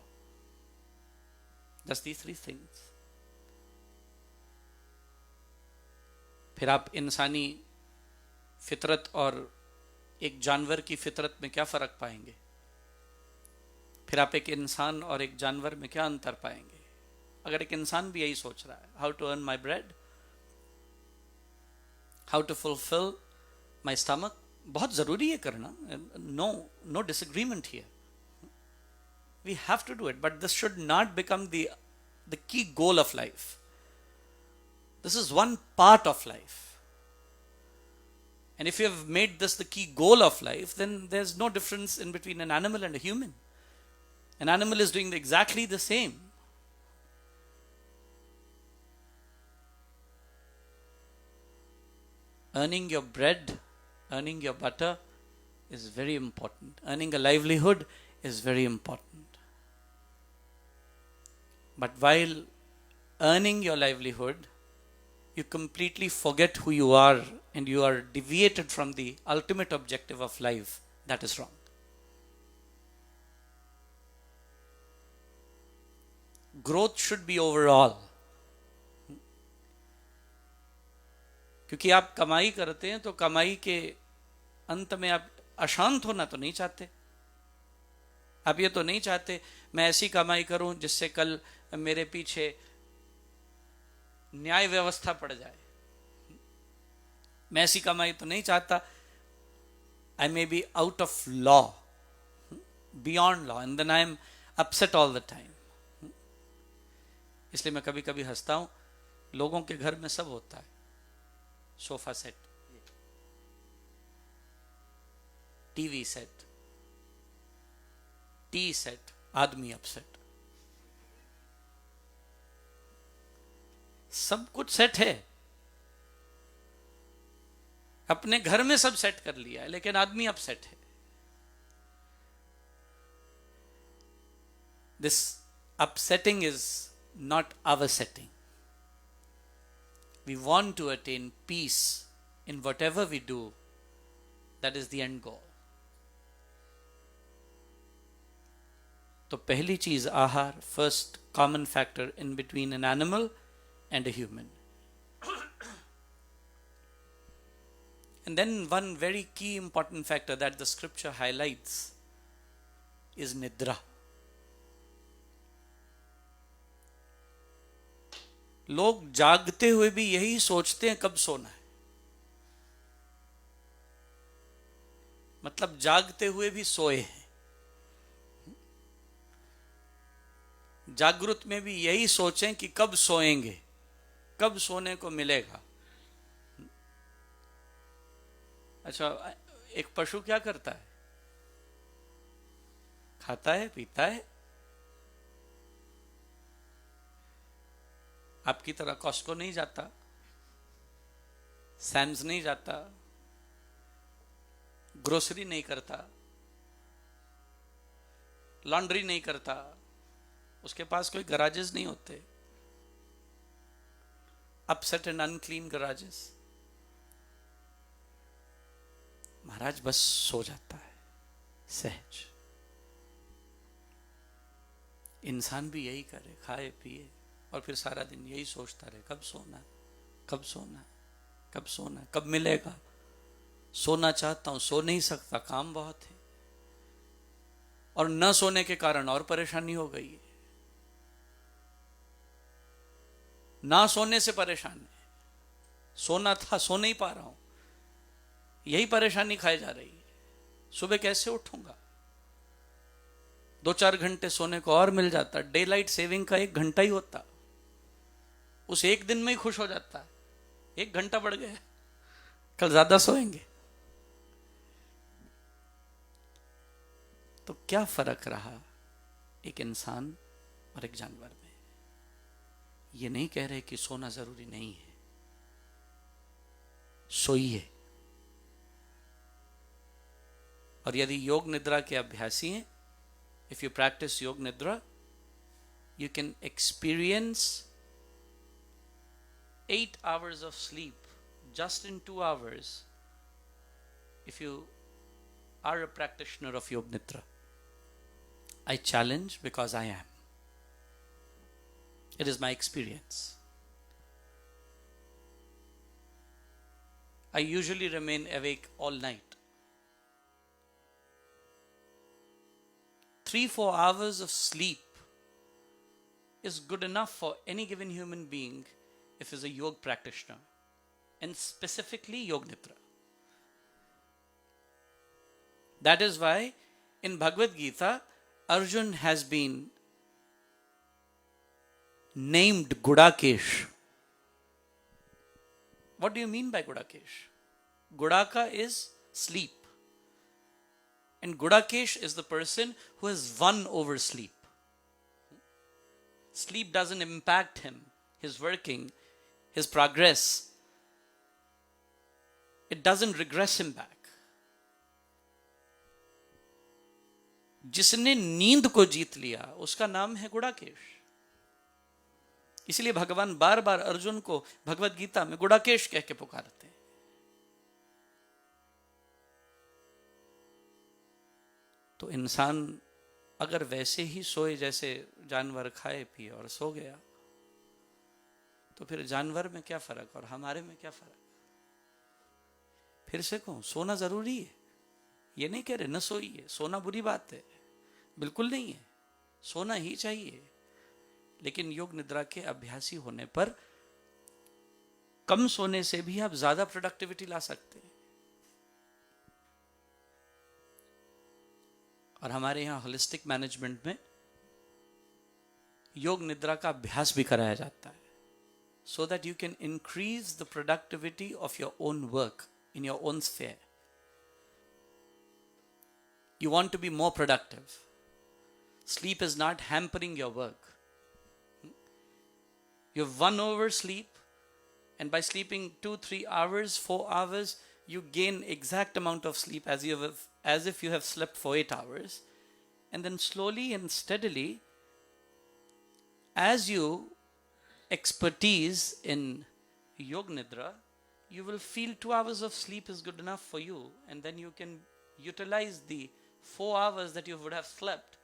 Just these 3 things. फिर आप इंसानी फितरत और एक जानवर की फितरत में क्या फर्क पाएंगे? फिर आप एक इंसान और एक जानवर में क्या अंतर पाएंगे? अगर एक इंसान भी यही सोच रहा है, how to earn my bread, how to fulfil my stomach, बहुत जरूरी है करना, no disagreement here, we have to do it, but this should not become the key goal of life. This is one part of life. And if you have made this the key goal of life, then there's no difference in between an animal and a human. An animal is doing exactly the same. Earning your bread, earning your butter is very important. Earning a livelihood is very important. But while earning your livelihood, you completely forget who you are and you are deviated from the ultimate objective of life. That is wrong. Growth should be overall. क्योंकि आप कमाई करते हैं तो कमाई के अंत में आप अशांत होना तो नहीं चाहते. आप ये तो नहीं चाहते मैं ऐसी कमाई करूं जिससे कल मेरे पीछे न्याय व्यवस्था पड़ जाए. मैं ऐसी कमाई तो नहीं चाहता. I may be out of law, beyond law, and then I am upset all the time. इसलिए मैं कभी कभी हंसता हूं. लोगों के घर में सब होता है. Sofa set, TV set, T set, आदमी अपसेट. सब कुछ सेट है. अपने घर में सब सेट कर लिया है, लेकिन आदमी अपसेट है. This upsetting is not our setting. We want to attain peace in whatever we do. That is the end goal. तो पहली चीज आहार, first common factor in between an animal and a human. And then one very key important factor that the scripture highlights is nidra. लोग जागते हुए भी यही सोचते हैं कब सोना है. मतलब जागते हुए भी सोए हैं. जागृत में भी यही सोचें कि कब सोएंगे, कब सोने को मिलेगा. अच्छा, एक पशु क्या करता है? खाता है, पीता है. आपकी तरह कॉस्को नहीं जाता, सैम्स नहीं जाता, ग्रोसरी नहीं करता, लॉन्ड्री नहीं करता. उसके पास कोई गराजेस नहीं होते. Upset and unclean garages. महाराज बस सो जाता है सहज. इंसान भी यही करे, खाए पिए और फिर सारा दिन यही सोचता रहे कब सोना, कब सोना, कब सोना, कब मिलेगा. सोना चाहता हूं, सो नहीं सकता, काम बहुत है. और न सोने के कारण और परेशानी हो गई है. ना सोने से परेशान है. सोना था, सो नहीं पा रहा हूं, यही परेशानी खाई जा रही है. सुबह कैसे उठूंगा? 2-4 घंटे सोने को और मिल जाता. डे लाइट सेविंग का 1 घंटा ही होता. उस एक दिन में ही खुश हो जाता है. 1 घंटा बढ़ गया, कल ज्यादा सोएंगे. तो क्या फर्क रहा एक इंसान और एक जानवर में? ये नहीं कह रहे कि सोना जरूरी नहीं है. सोइए. और यदि योग निद्रा के अभ्यासी हैं, इफ यू प्रैक्टिस योग निद्रा, you can experience 8 hours of sleep just in 2 hours if you are a practitioner of Yog Nidra. I challenge because I am. It is my experience. I usually remain awake all night. 3-4 hours of sleep is good enough for any given human being if he's a yoga practitioner, and specifically Yog Nidra. That is why in Bhagavad Gita, Arjun has been named Gudakesh. What do you mean by Gudakesh? Gudaka is sleep. And Gudakesh is the person who has won over sleep. Sleep doesn't impact him, his working, his progress. It doesn't regress him back. जिसने नींद को जीत लिया उसका नाम है गुड़ाकेश. इसलिए भगवान बार बार अर्जुन को भगवत गीता में गुड़ाकेश कह के पुकारते हैं. तो इंसान अगर वैसे ही सोए जैसे जानवर खाए पिए और सो गया, तो फिर जानवर में क्या फर्क और हमारे में क्या फर्क. फिर से कहूं, सोना जरूरी है, ये नहीं कह रहे न सोइए, सोना बुरी बात है, बिल्कुल नहीं है, सोना ही चाहिए. लेकिन योग निद्रा के अभ्यासी होने पर कम सोने से भी आप ज्यादा प्रोडक्टिविटी ला सकते हैं. और हमारे यहां होलिस्टिक मैनेजमेंट में योग निद्रा का अभ्यास भी कराया जाता है, so that you can increase the productivity of your own work in your own sphere. You want to be more productive. Sleep is not hampering your work. You've won over sleep, and by sleeping 2-3 hours, 4 hours, you gain exact amount of sleep as if you have slept for 8 hours. And then slowly and steadily, as you expertise in Yoga Nidra, you will feel 2 hours of sleep is good enough for you, and then you can utilize the 4 hours that you would have slept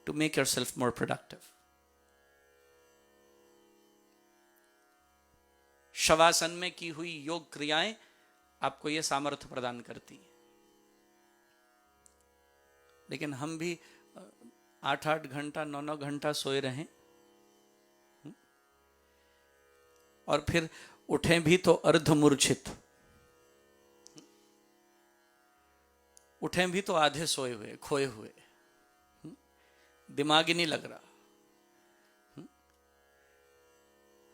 to make yourself more productive. Shavasana में की हुई योग क्रियाएं आपको यह सामर्थ्य प्रदान करती हैं. लेकिन हम भी 8-8 घंटा 9-9 घंटा सोए रहें और फिर उठें भी तो अर्धमूर्छित, उठें भी तो आधे सोए हुए, खोए हुए, दिमाग ही नहीं लग रहा.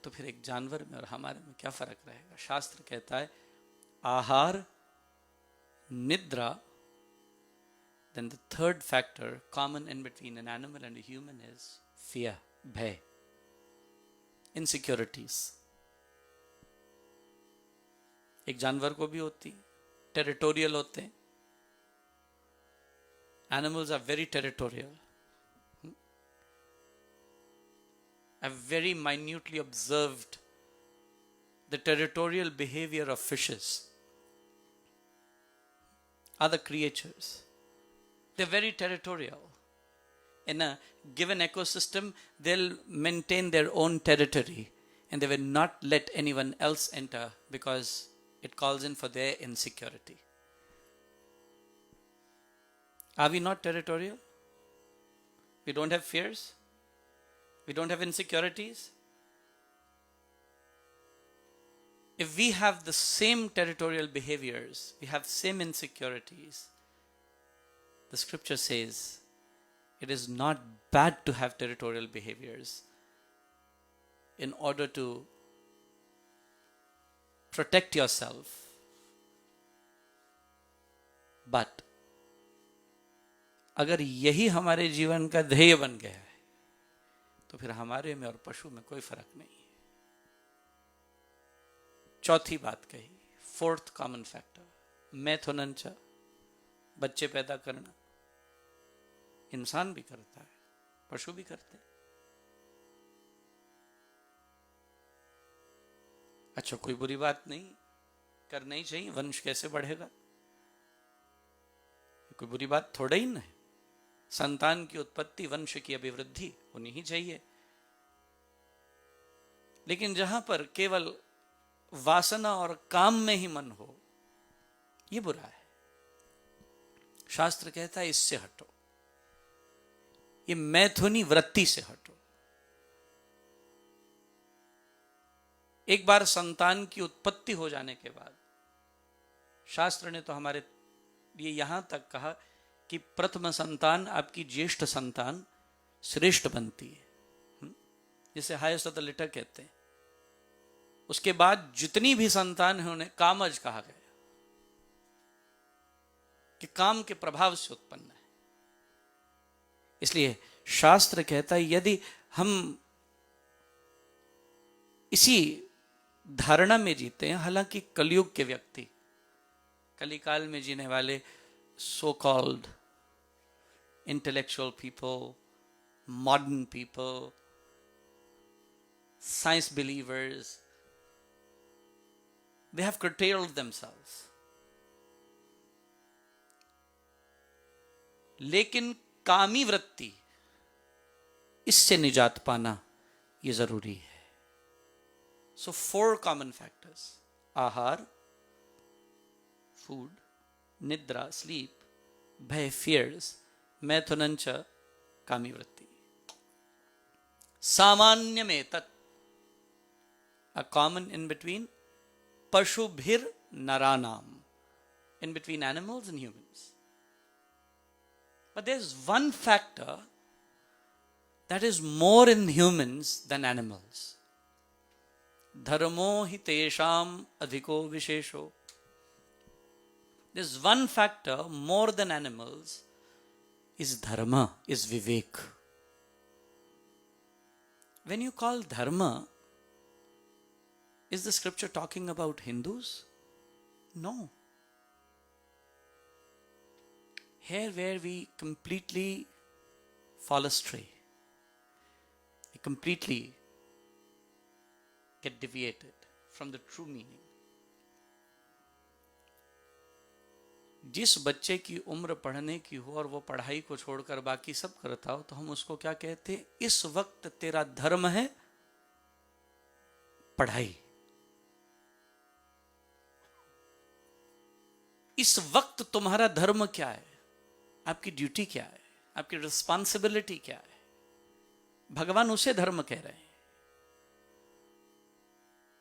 तो फिर एक जानवर में और हमारे में क्या फर्क रहेगा. शास्त्र कहता है आहार, निद्रा, then the third factor common in between an animal and a human is fear, भय, insecurities. एक जानवर को भी होती, टेरिटोरियल होते हैं. Animals are very territorial. I've very minutely observed the territorial behavior of fishes, other creatures. They're very territorial. In a given ecosystem, they'll maintain their own territory and they will not let anyone else enter because it calls in for their insecurity. Are we not territorial? We don't have fears? We don't have insecurities? If we have the same territorial behaviors, we have same insecurities, the scripture says it is not bad to have territorial behaviors in order to protect yourself. But अगर यही हमारे जीवन का ध्येय बन गया है तो फिर हमारे में और पशु में कोई फर्क नहीं है. चौथी बात कही, फोर्थ कॉमन फैक्टर, मैथुनंच, बच्चे पैदा करना. इंसान भी करता है, पशु भी करते हैं. अच्छा, कोई बुरी बात नहीं, करना ही चाहिए. वंश कैसे बढ़ेगा? कोई बुरी बात थोड़ा ही नहीं. संतान की उत्पत्ति, वंश की अभिवृद्धि होनी ही चाहिए. लेकिन जहां पर केवल वासना और काम में ही मन हो, यह बुरा है. शास्त्र कहता है इससे हटो, ये मैथुनी वृत्ति से हटो. एक बार संतान की उत्पत्ति हो जाने के बाद शास्त्र ने तो हमारे लिए यहां तक कहा कि प्रथम संतान, आपकी ज्येष्ठ संतान श्रेष्ठ बनती है. जिसे हाईएस्ट ऑफ द लिटर कहते हैं। उसके बाद जितनी भी संतान है उन्हें कामज कहा गया, कि काम के प्रभाव से उत्पन्न है। इसलिए शास्त्र कहता है यदि हम इसी धारणा में जीते हैं, हालांकि कलयुग के व्यक्ति, कलिकाल में जीने वाले so called intellectual people, modern people, science believers, they have curtailed themselves. लेकिन कामी वृत्ति, इससे निजात पाना ये जरूरी है। So 4 common factors: आहार, food, निद्रा, sleep, भय, fears, मैथुनंच, कामी वृत्ति। सामान्य में तत्, a common in between पशुभिर नरानाम, in between animals and humans. But there's one factor that is more in humans than animals. Dharmo hi tesham adhiko vishesho. There's one factor more than animals is dharma, is vivek. When you call dharma, is the scripture talking about Hindus? No. Here where we completely fall astray, we completely get deviated from the true meaning. जिस बच्चे की उम्र पढ़ने की हो और वो पढ़ाई को छोड़कर बाकी सब करता हो, तो हम उसको क्या कहते हैं? इस वक्त तेरा धर्म है पढ़ाई। इस वक्त तुम्हारा धर्म क्या है? आपकी ड्यूटी क्या है? आपकी रिस्पॉन्सिबिलिटी क्या है? भगवान उसे धर्म कह रहे हैं।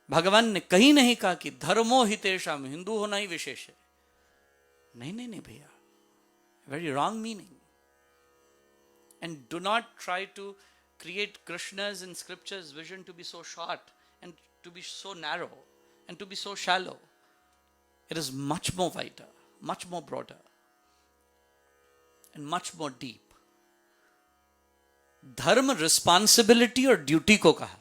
भगवान ने कहीं नहीं कहा कि धर्मो हितेषाम, हिंदू होना ही विशेष है। नहीं नहीं नहीं भैया, very wrong meaning. And do not try to create Krishna's and scripture's vision to be so short and to be so narrow and to be so shallow. It is much more wider, much more broader, and much more deep. धर्म responsibility और duty को कहा।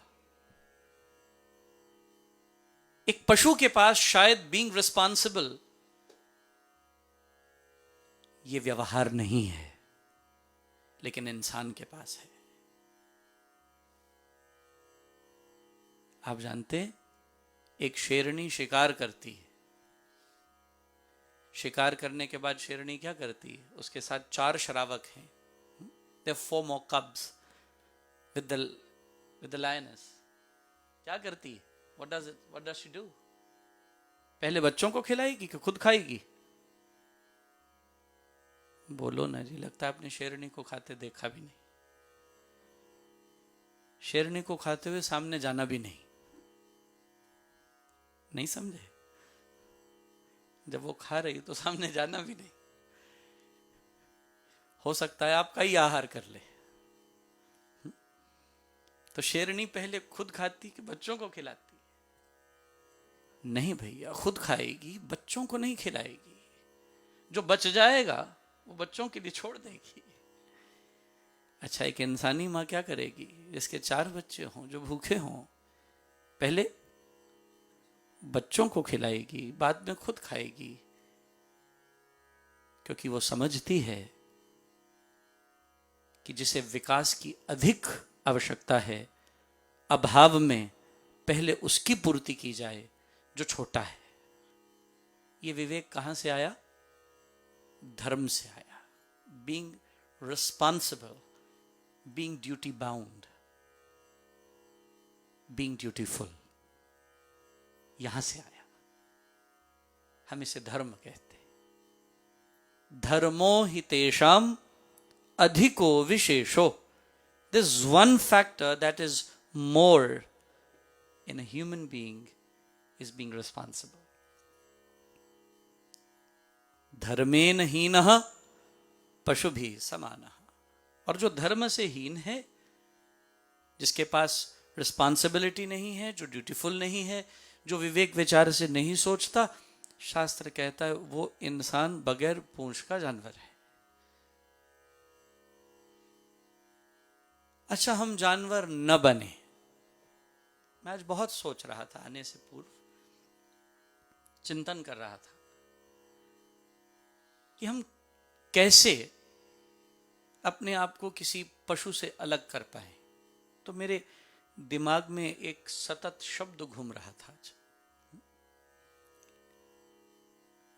एक पशु के पास शायद being responsible ये व्यवहार नहीं है, लेकिन इंसान के पास है। आप जानते हैं, एक शेरनी शिकार करती है। शिकार करने के बाद शेरनी क्या करती है? उसके साथ 4 शरावक हैं। There are 4 more cubs with the lioness. क्या करती है? What does she do? पहले बच्चों को खिलाएगी कि खुद खाएगी? बोलो ना जी, लगता है आपने शेरनी को खाते देखा भी नहीं। शेरनी को खाते हुए सामने जाना भी नहीं समझे? जब वो खा रही तो सामने जाना भी नहीं। हो सकता है आपका ही आहार कर ले। तो शेरनी पहले खुद खाती कि बच्चों को खिलाती? नहीं भैया, खुद खाएगी, बच्चों को नहीं खिलाएगी। जो बच जाएगा वो बच्चों के लिए छोड़ देगी। अच्छा, एक इंसानी माँ क्या करेगी? जिसके 4 बच्चे हों, जो भूखे हों, पहले बच्चों को खिलाएगी, बाद में खुद खाएगी, क्योंकि वो समझती है कि जिसे विकास की अधिक आवश्यकता है, अभाव में पहले उसकी पूर्ति की जाए जो छोटा है। ये विवेक कहां से आया? धर्म से आया। Being responsible, being duty bound, being dutiful, यहां से आया। हम इसे धर्म कहते हैं। धर्मो हि तेषाम अधिको विशेषो। There is one factor that is more in a human being is being responsible. धर्मेन हीनः पशुभिः समानः। और जो धर्म से हीन है, जिसके पास रिस्पॉन्सिबिलिटी नहीं है, जो ड्यूटीफुल नहीं है, जो विवेक विचार से नहीं सोचता, शास्त्र कहता है वो इंसान बगैर पूंछ का जानवर है। अच्छा, हम जानवर न बने। मैं आज बहुत सोच रहा था, आने से पूर्व चिंतन कर रहा था कि हम कैसे अपने आप को किसी पशु से अलग कर पाए। तो मेरे दिमाग में एक सतत शब्द घूम रहा था आज।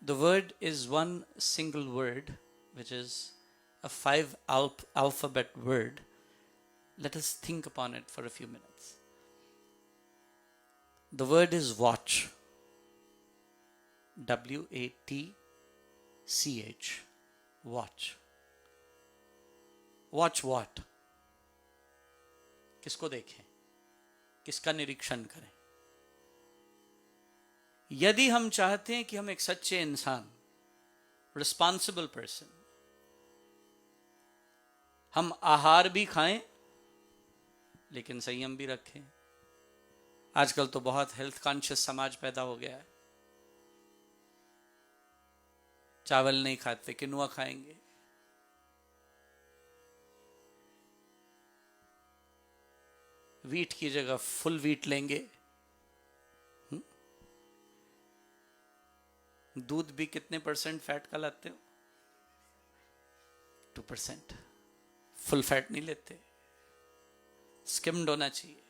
The word is one single word, which is a 5 alphabet word. Let us think upon it for a few minutes. The word is watch. W-A-T-C-H. Watch. Watch what? किसको देखें, किसका निरीक्षण करें? यदि हम चाहते हैं कि हम एक सच्चे इंसान, रिस्पॉन्सिबल पर्सन, हम आहार भी खाएं लेकिन संयम भी रखें। आजकल तो बहुत हेल्थ कॉन्शियस समाज पैदा हो गया है। चावल नहीं खाते, किनुआ खाएंगे। वीट की जगह फुल वीट लेंगे। दूध भी कितने % फैट का लाते हो? 2%। फुल फैट नहीं लेते, स्किम्ड होना चाहिए।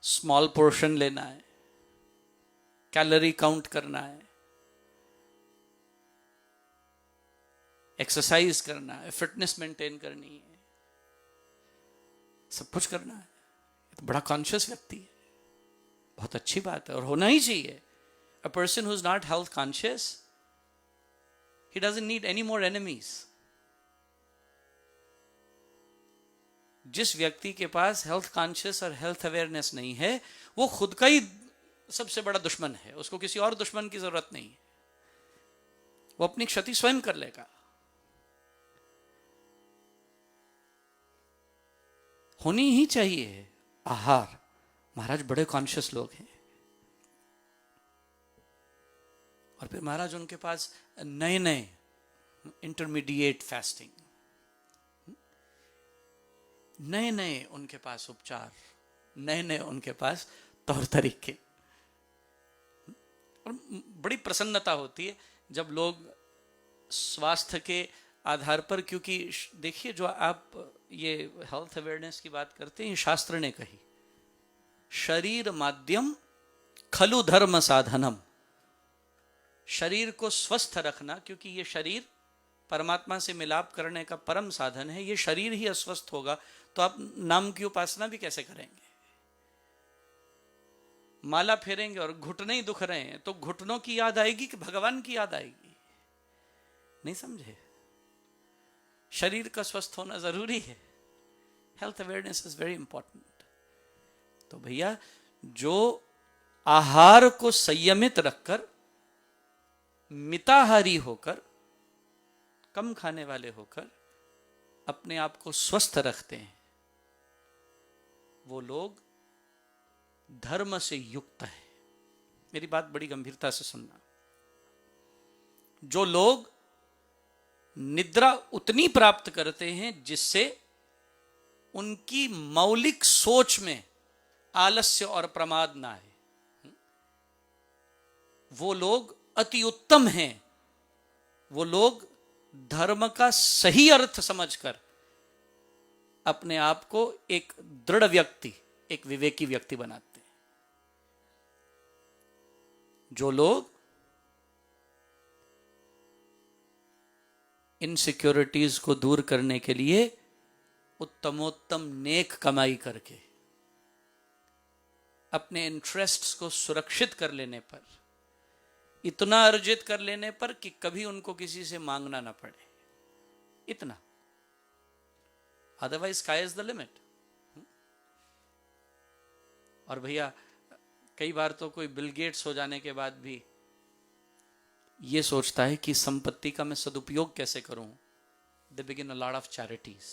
स्मॉल पोर्शन लेना है, कैलोरी काउंट करना है, एक्सरसाइज करना है, फिटनेस मेंटेन करनी है, सब कुछ करना है। तो बड़ा कॉन्शियस व्यक्ति है, बहुत अच्छी बात है और होना ही चाहिए। A person who's not health conscious, he doesn't need any more enemies. जिस व्यक्ति के पास हेल्थ कॉन्शियस और हेल्थ अवेयरनेस नहीं है, वो खुद का ही सबसे बड़ा दुश्मन है। उसको किसी और दुश्मन की जरूरत नहीं है, वो अपनी क्षति स्वयं कर लेगा। होनी ही चाहिए आहार। महाराज बड़े कॉन्शियस लोग हैं, और फिर महाराज उनके पास नए नए इंटरमीडिएट फास्टिंग, नए नए उनके पास उपचार, नए नए उनके पास तौर तरीके। और बड़ी प्रसन्नता होती है जब लोग स्वास्थ्य के आधार पर, क्योंकि देखिए जो आप ये हेल्थ अवेयरनेस की बात करते हैं, ये शास्त्र ने कही, शरीर माध्यम खलु धर्म साधनम। शरीर को स्वस्थ रखना, क्योंकि ये शरीर परमात्मा से मिलाप करने का परम साधन है। ये शरीर ही अस्वस्थ होगा तो आप नाम की उपासना भी कैसे करेंगे? माला फेरेंगे और घुटने ही दुख रहे हैं तो घुटनों की याद आएगी कि भगवान की याद आएगी? नहीं समझे? शरीर का स्वस्थ होना जरूरी है। Health awareness is very important. तो भैया, जो आहार को संयमित रखकर, मिताहारी होकर, कम खाने वाले होकर अपने आप को स्वस्थ रखते हैं, वो लोग धर्म से युक्त है। मेरी बात बड़ी गंभीरता से सुनना। जो लोग निद्रा उतनी प्राप्त करते हैं जिससे उनकी मौलिक सोच में आलस्य और प्रमाद ना आए, वो लोग अति उत्तम हैं। वो लोग धर्म का सही अर्थ समझकर अपने आप को एक दृढ़ व्यक्ति, एक विवेकी व्यक्ति बनाते हैं। जो लोग इनसिक्योरिटीज को दूर करने के लिए उत्तमोत्तम नेक कमाई करके अपने इंटरेस्ट्स को सुरक्षित कर लेने पर, इतना अर्जित कर लेने पर कि कभी उनको किसी से मांगना ना पड़े, इतना। Otherwise sky is the limit. और भैया, कई बार तो कोई बिल गेट्स हो जाने के बाद भी ये सोचता है कि संपत्ति का मैं सदुपयोग कैसे करूं। They begin a lot of charities.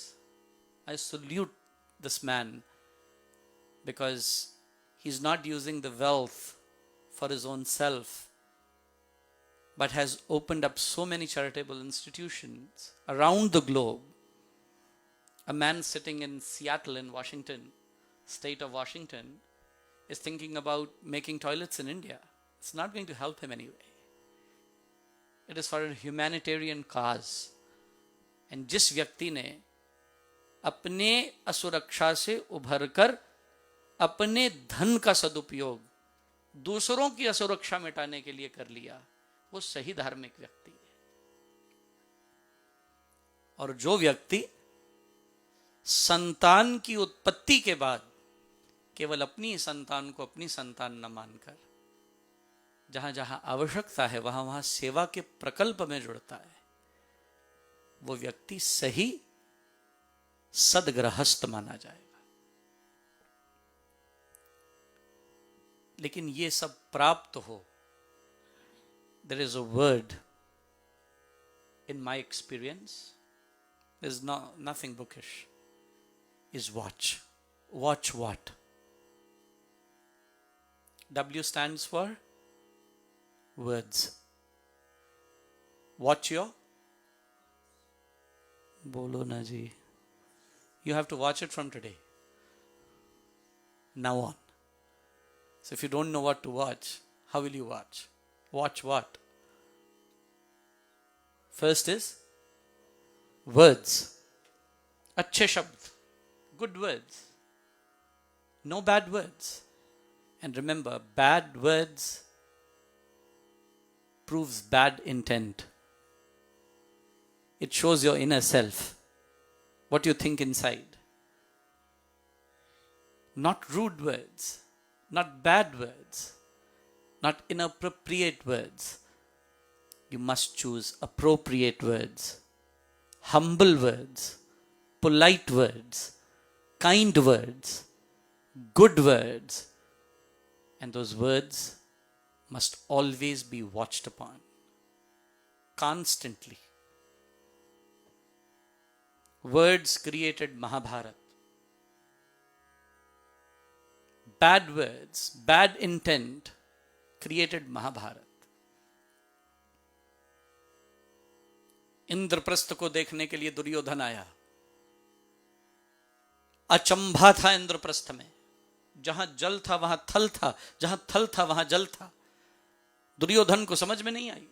I salute this man because he's not using the wealth for his own self, but has opened up so many charitable institutions around the globe. A man sitting in Seattle in Washington, state of Washington, is thinking about making toilets in India. It's not going to help him anyway. It is for a humanitarian cause. And जिस व्यक्ति ने अपने असुरक्षा से उभरकर अपने धन का सदुपयोग दूसरों की असुरक्षा मिटाने के लिए कर लिया, वो सही धार्मिक व्यक्ति है। और जो व्यक्ति संतान की उत्पत्ति के बाद केवल अपनी संतान को अपनी संतान न मानकर जहां जहां आवश्यकता है वहां वहां सेवा के प्रकल्प में जुड़ता है, वो व्यक्ति सही सदगृहस्थ माना जाएगा। लेकिन ये सब प्राप्त हो, there is a word in my experience, there is nothing bookish, is watch. Watch what? W stands for words. Watch your, bolo na ji. You have to watch it from today, now on. So if you don't know what to watch, how will you watch? Watch what? First is words. Achhe shabd. Good words. No bad words. And remember, bad words proves bad intent. It shows your inner self, what you think inside. Not rude words, not bad words, not inappropriate words. You must choose appropriate words, humble words, polite words, kind words, good words. And those words must always be watched upon, constantly. Words created Mahabharata. Bad words, bad intent created Mahabharata. Indraprastha को देखने के लिए दुर्योधन आया। अचंभा था इंद्रप्रस्थ में, जहां जल था वहां थल था, जहां थल था वहां जल था। दुर्योधन को समझ में नहीं आई।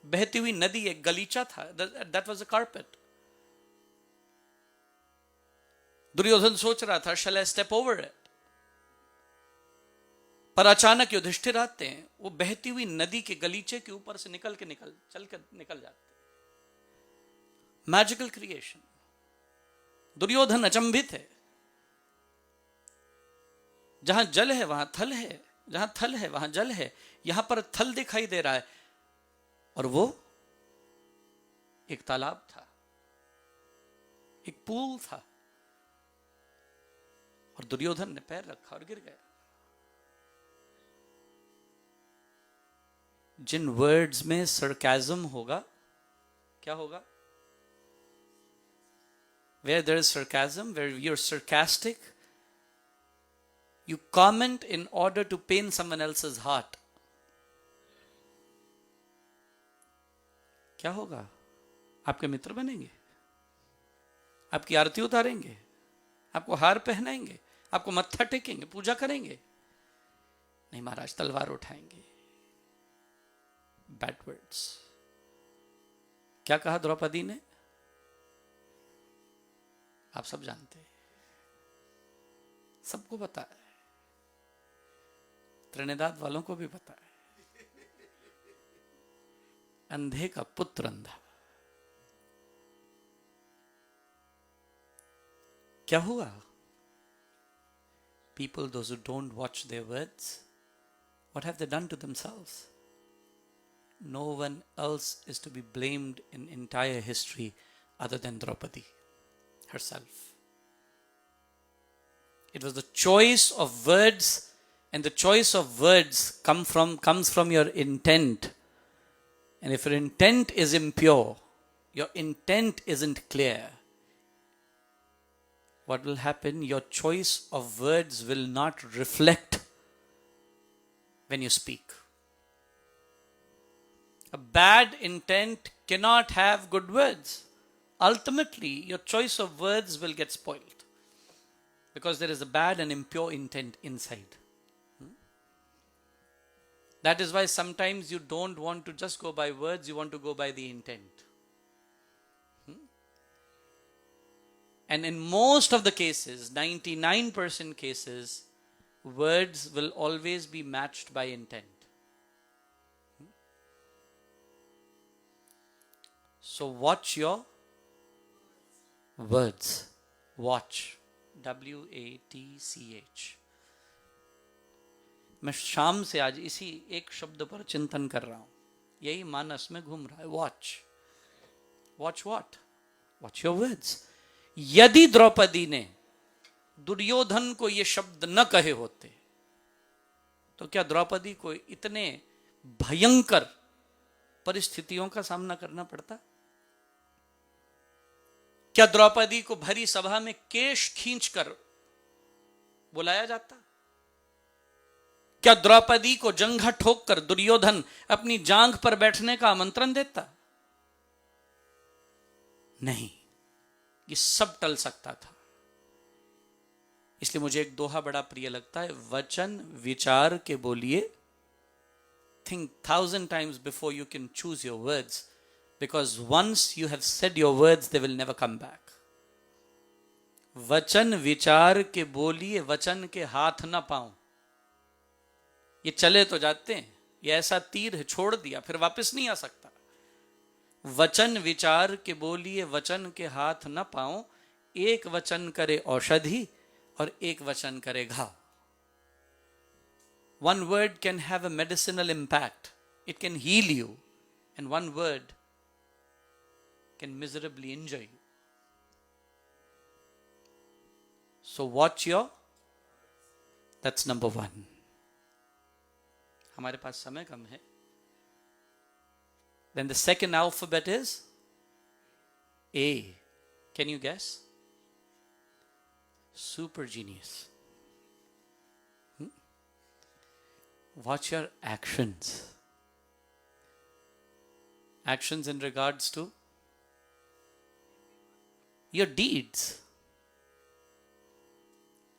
बहती हुई नदी एक गलीचा था, that was a carpet. Duryodhana सोच रहा था, shall I step over it? पर अचानक युधिष्ठिर आते हैं, वो बहती हुई नदी के गलीचे के ऊपर से निकल जाते। Magical creation. दुर्योधन अचंभित है। जहां जल है वहां थल है, जहां थल है वहां जल है। यहां पर थल दिखाई दे रहा है और वो एक तालाब था, एक पूल था। और दुर्योधन ने पैर रखा और गिर गया। जिन वर्ड्स में सरकाज़म होगा, क्या होगा? Where there is sarcasm, where you're sarcastic, you comment in order to pain someone else's heart. क्या होगा? आपके मित्र बनेंगे, आपकी आरती उतारेंगे, आपको हार पहनाएंगे, आपको मत्था टेकेंगे, पूजा करेंगे। नहीं महाराज, तलवार उठाएंगे। Bad words. क्या कहा द्रौपदी ने? आप सब जानते हैं, सबको पता है, त्रिनेदाद वालों को भी पता है। अंधे का पुत्र अंधा। क्या हुआ? People, those who don't watch their words, what have they done to themselves? No one else is to be blamed in entire history other than Draupadi herself. It was the choice of words, and the choice of words comes from your intent. And if your intent is impure, your intent isn't clear, what will happen? Your choice of words will not reflect when you speak. A bad intent cannot have good words. Ultimately, your choice of words will get spoiled because there is a bad and impure intent inside. That is why sometimes you don't want to just go by words, you want to go by the intent. And in most of the cases, 99% cases, words will always be matched by intent. So watch your words. Watch. WATCH. मैं शाम से आज इसी एक शब्द पर चिंतन कर रहा हूं. यही मानस में घूम रहा है. Watch. Watch what? Watch your words. यदि द्रौपदी ने दुर्योधन को ये शब्द न कहे होते तो क्या द्रौपदी को इतने भयंकर परिस्थितियों का सामना करना पड़ता? क्या द्रौपदी को भरी सभा में केश खींचकर बुलाया जाता? क्या द्रौपदी को जंघा ठोककर दुर्योधन अपनी जांघ पर बैठने का आमंत्रण देता? नहीं, ये सब टल सकता था. इसलिए मुझे एक दोहा बड़ा प्रिय लगता है. वचन विचार के बोलिए. Think 1,000 times before you can choose your words, because once you have said your words, they will never come back. वचन विचार के बोलिए, वचन के हाथ ना पाऊं. ये चले तो जाते हैं, ये ऐसा तीर है, छोड़ दिया फिर वापस नहीं आ सकता. वचन विचार के बोलिए, वचन के हाथ न पाऊं. एक वचन करे औषधि और एक वचन करे घाव. One word can have a medicinal impact. It can heal you. And one word can miserably injure you. So watch your. That's number one. हमारे पास समय कम है. Then the second alphabet is A. Can you guess? Super genius. Watch your actions. Actions in regards to your deeds.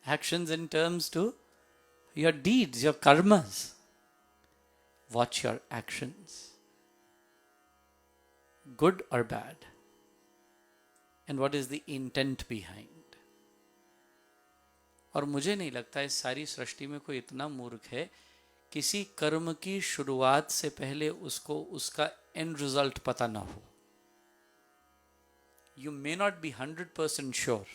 Actions in terms to your deeds, your karmas. Watch your actions. Good or bad? And what is the intent behind? और मुझे नहीं लगता इस सारी सृष्टि में कोई इतना मूर्ख है किसी कर्म की शुरुआत से पहले उसको उसका एंड रिजल्ट पता ना हो. You may not be 100% sure.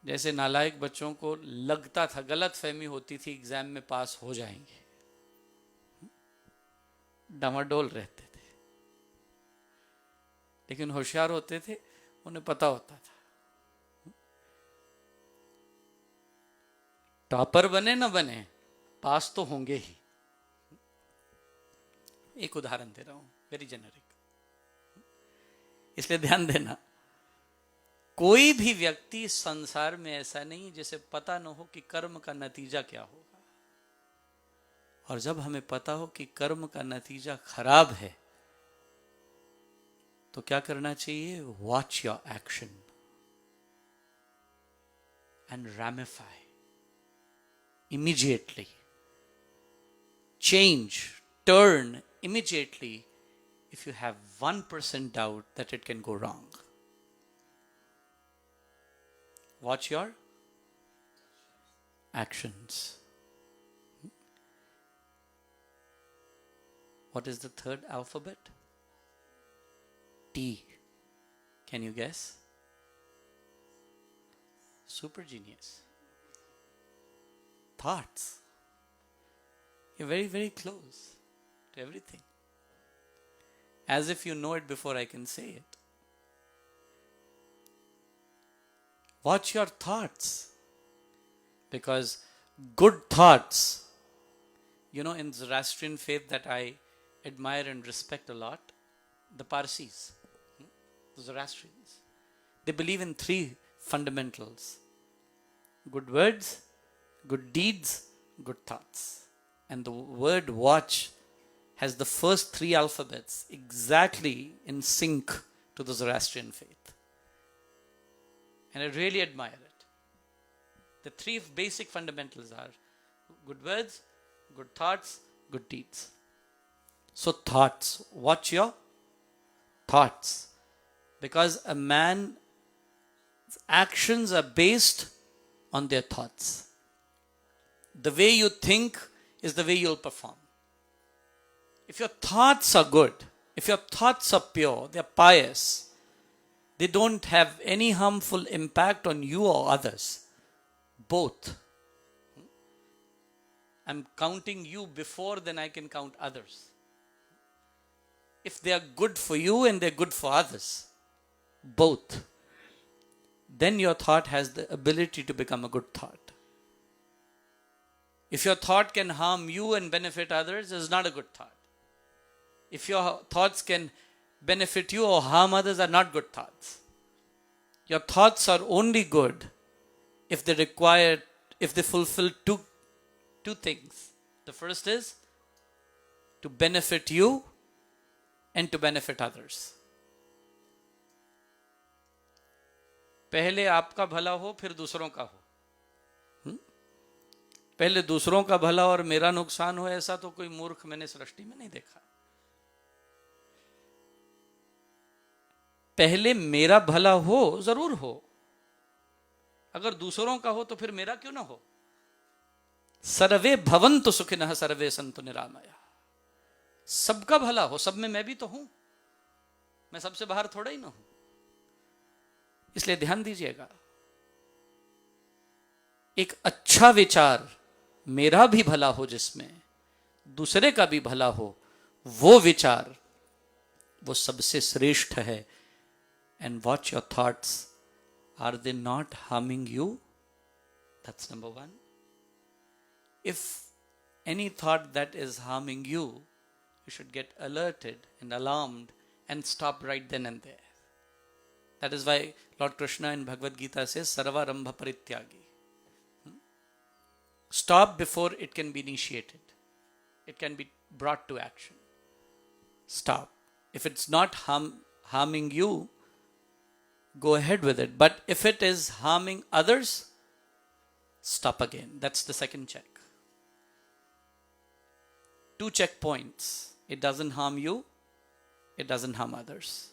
जैसे नालायक बच्चों को लगता था, गलत फहमी होती थी एग्जाम में पास हो जाएंगे, डामाडोल रहते थे. लेकिन होशियार होते थे, उन्हें पता होता था टॉपर बने ना बने पास तो होंगे ही. एक उदाहरण दे रहा हूं, वेरी जेनरिक, इसलिए ध्यान देना. कोई भी व्यक्ति संसार में ऐसा नहीं जिसे पता न हो कि कर्म का नतीजा क्या होगा. और जब हमें पता हो कि कर्म का नतीजा खराब है तो क्या करना चाहिए? Watch your action and ramify immediately. Change, turn immediately if you have 1% doubt that it can go wrong. Watch your actions. What is the third alphabet? T. Can you guess? Super genius. Thoughts. You're very, very close to everything. As if you know it before I can say it. Watch your thoughts. Because good thoughts, you know, in Zoroastrian faith that I admire and respect a lot, the Parsis. the Zoroastrians. They believe in three fundamentals: good words, good deeds, good thoughts. And the word watch has the first three alphabets exactly in sync to the Zoroastrian faith. And I really admire it. The three basic fundamentals are good words, good thoughts, good deeds. So thoughts, watch your thoughts. Because a man's actions are based on their thoughts. The way you think is the way you'll perform. If your thoughts are good, if your thoughts are pure, they're pious, they don't have any harmful impact on you or others. Both. I'm counting you before, then I can count others. If they are good for you and they're good for others, both, then your thought has the ability to become a good thought. If your thought can harm you and benefit others, it's not a good thought. If your thoughts can benefit you or harm others, are not good thoughts. Your thoughts are only good if they fulfill two things. The first is to benefit you and to benefit others. पहले आपका भला हो, फिर दूसरों का हो. पहले दूसरों का भला और मेरा नुकसान हो, ऐसा तो कोई मूर्ख मैंने सृष्टि में नहीं देखा. पहले मेरा भला हो, जरूर हो. अगर दूसरों का हो तो फिर मेरा क्यों ना हो. सर्वे भवन्तु सुखिनः सर्वे सन्तु निरामया. सबका भला हो, सब में मैं भी तो हूं. मैं सबसे बाहर थोड़ा ही ना हूं. इसलिए ध्यान दीजिएगा, एक अच्छा विचार, मेरा भी भला हो, जिसमें दूसरे का भी भला हो, वो विचार वो सबसे श्रेष्ठ है. And watch your thoughts, are they not harming you? That's number one. If any thought that is harming you, you should get alerted and alarmed and stop right then and there. That is why Lord Krishna in Bhagavad Gita says, Sarvarambha Parityagi. Stop before it can be initiated. It can be brought to action. Stop. If it's not harming you, go ahead with it. But if it is harming others, stop again. That's the second check. 2 checkpoints. It doesn't harm you, it doesn't harm others.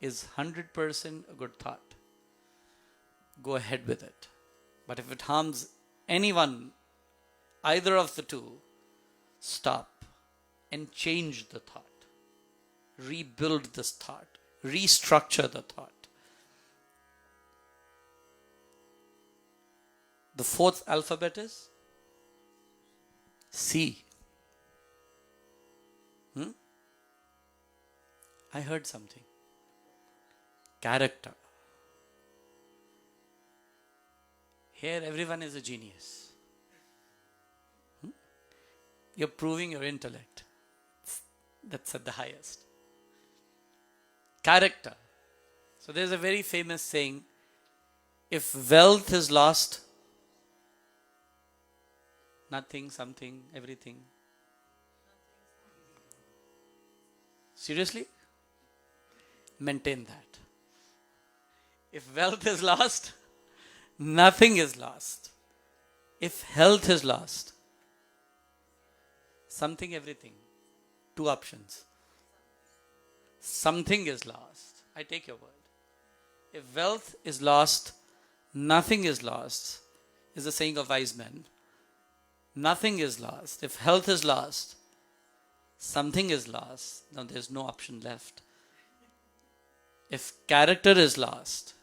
Is 100% a good thought? Go ahead with it. But if it harms anyone, either of the two, stop and change the thought. Rebuild this thought. Restructure the thought. The fourth alphabet is C. I heard something. Character. Here everyone is a genius. You're proving your intellect. That's at the highest. Character. So there's a very famous saying, if wealth is lost, nothing, something, everything. Seriously? Maintain that. If wealth is lost, nothing is lost. If health is lost, something, everything. 2 options. Something is lost. I take your word. If wealth is lost, nothing is lost, is the saying of wise men. Nothing is lost. If health is lost, something is lost. Now there's no option left. If character is lost,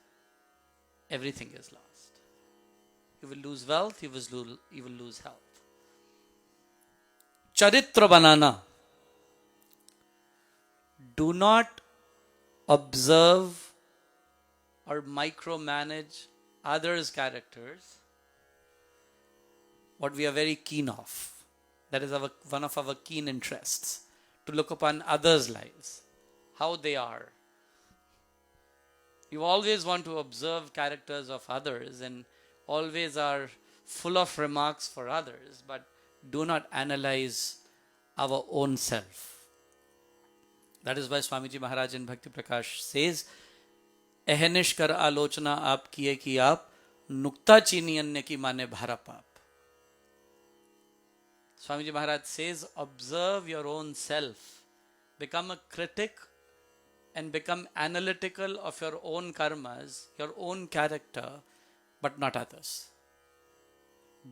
everything is lost. You will lose wealth, you will lose health. Charitra banana. Do not observe or micromanage others' characters. What we are very keen of. That is one of our keen interests. To look upon others' lives. How they are. You always want to observe characters of others and always are full of remarks for others, but do not analyze our own self. That is why Swamiji Maharaj in Bhakti Prakash says, अहनिश कर आलोचना आप किए कि आप नुक्ता चीनी अन्य की माने भारा पाप. Swamiji Maharaj says, observe your own self, become a critic and become analytical of your own karmas, your own character, but not others.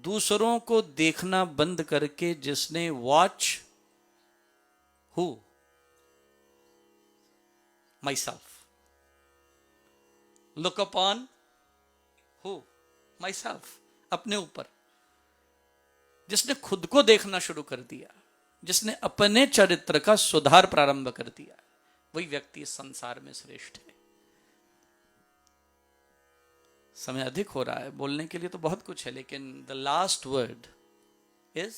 दूसरों को देखना बंद करके जिसने watch who? Myself. Look upon who? Myself. अपने ऊपर. जिसने खुद को देखना शुरू कर दिया, जिसने अपने चरित्र का सुधार प्रारंभ कर दिया, वही व्यक्ति इस संसार में श्रेष्ठ है. समय अधिक हो रहा है, बोलने के लिए तो बहुत कुछ है, लेकिन द लास्ट वर्ड इज,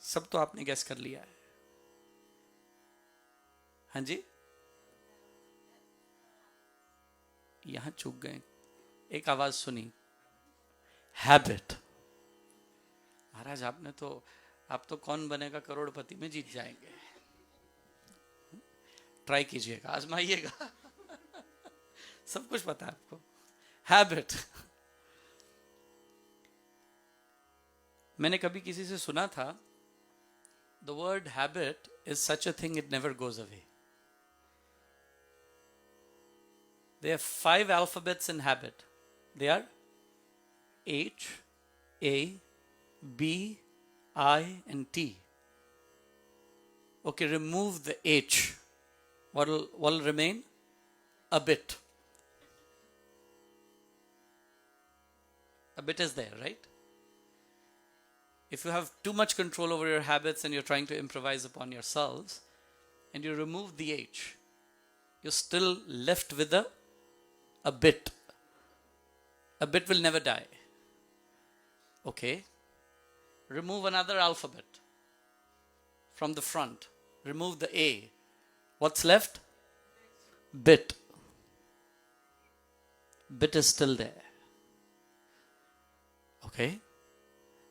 सब तो आपने गैस कर लिया है. हाँ जी, यहां चूक गए. एक आवाज सुनी, हैबिट. महाराज आपने तो, आप तो कौन बनेगा करोड़पति में जीत जाएंगे. ट्राई कीजिएगा, आजमाइएगा. सब कुछ पता है आपको. हैबिट. मैंने कभी किसी से सुना था, the word habit is such a thing, it never goes away. There are 5 alphabets in habit. They are H, A, B, I, and T. Okay, remove the H. What will remain? A bit. A bit is there, right? If you have too much control over your habits and you're trying to improvise upon yourselves, and you remove the H, you're still left with a bit. A bit will never die. Okay. Remove another alphabet from the front. Remove the A. What's left? Bit. Bit is still there. Okay.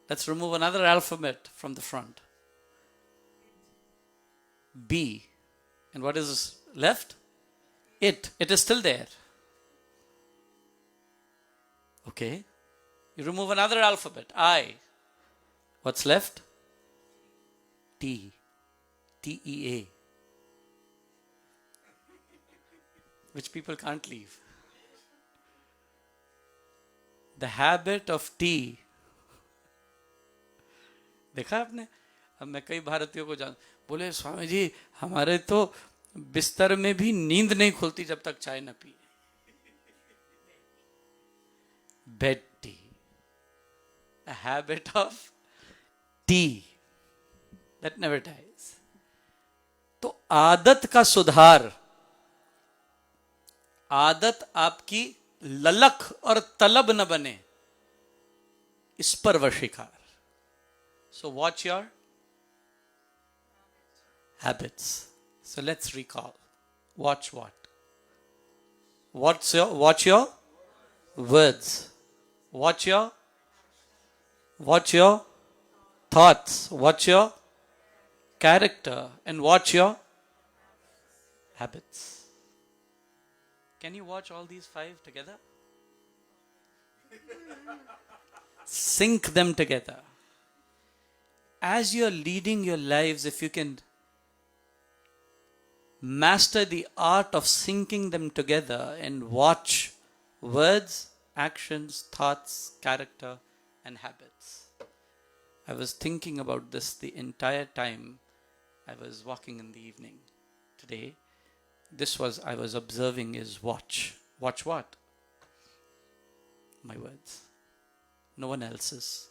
Let's remove another alphabet from the front. B. And what is left? It. It is still there. Okay. You remove another alphabet. I. What's left? T. T-E-A. Which people can't leave. The habit of tea. देखा आपने? अब मैं कई भारतीयों को जान, बोले स्वामी जी हमारे तो बिस्तर में भी नींद नहीं खुलती जब तक चाय न पिए. Bed tea. A habit of tea that never dies. तो आदत का सुधार, आदत आपकी ललक और तलब न बने, इस पर वशीकार. So watch your habits. So let's recall. Watch what? Watch your words. Watch your thoughts. Watch your character. And watch your habits. Can you watch all these 5 together? Sync them together. As you are leading your lives, if you can master the art of syncing them together and watch words, actions, thoughts, character, and habits. I was thinking about this the entire time I was walking in the evening today. I was observing is watch. Watch what? My words. No one else's.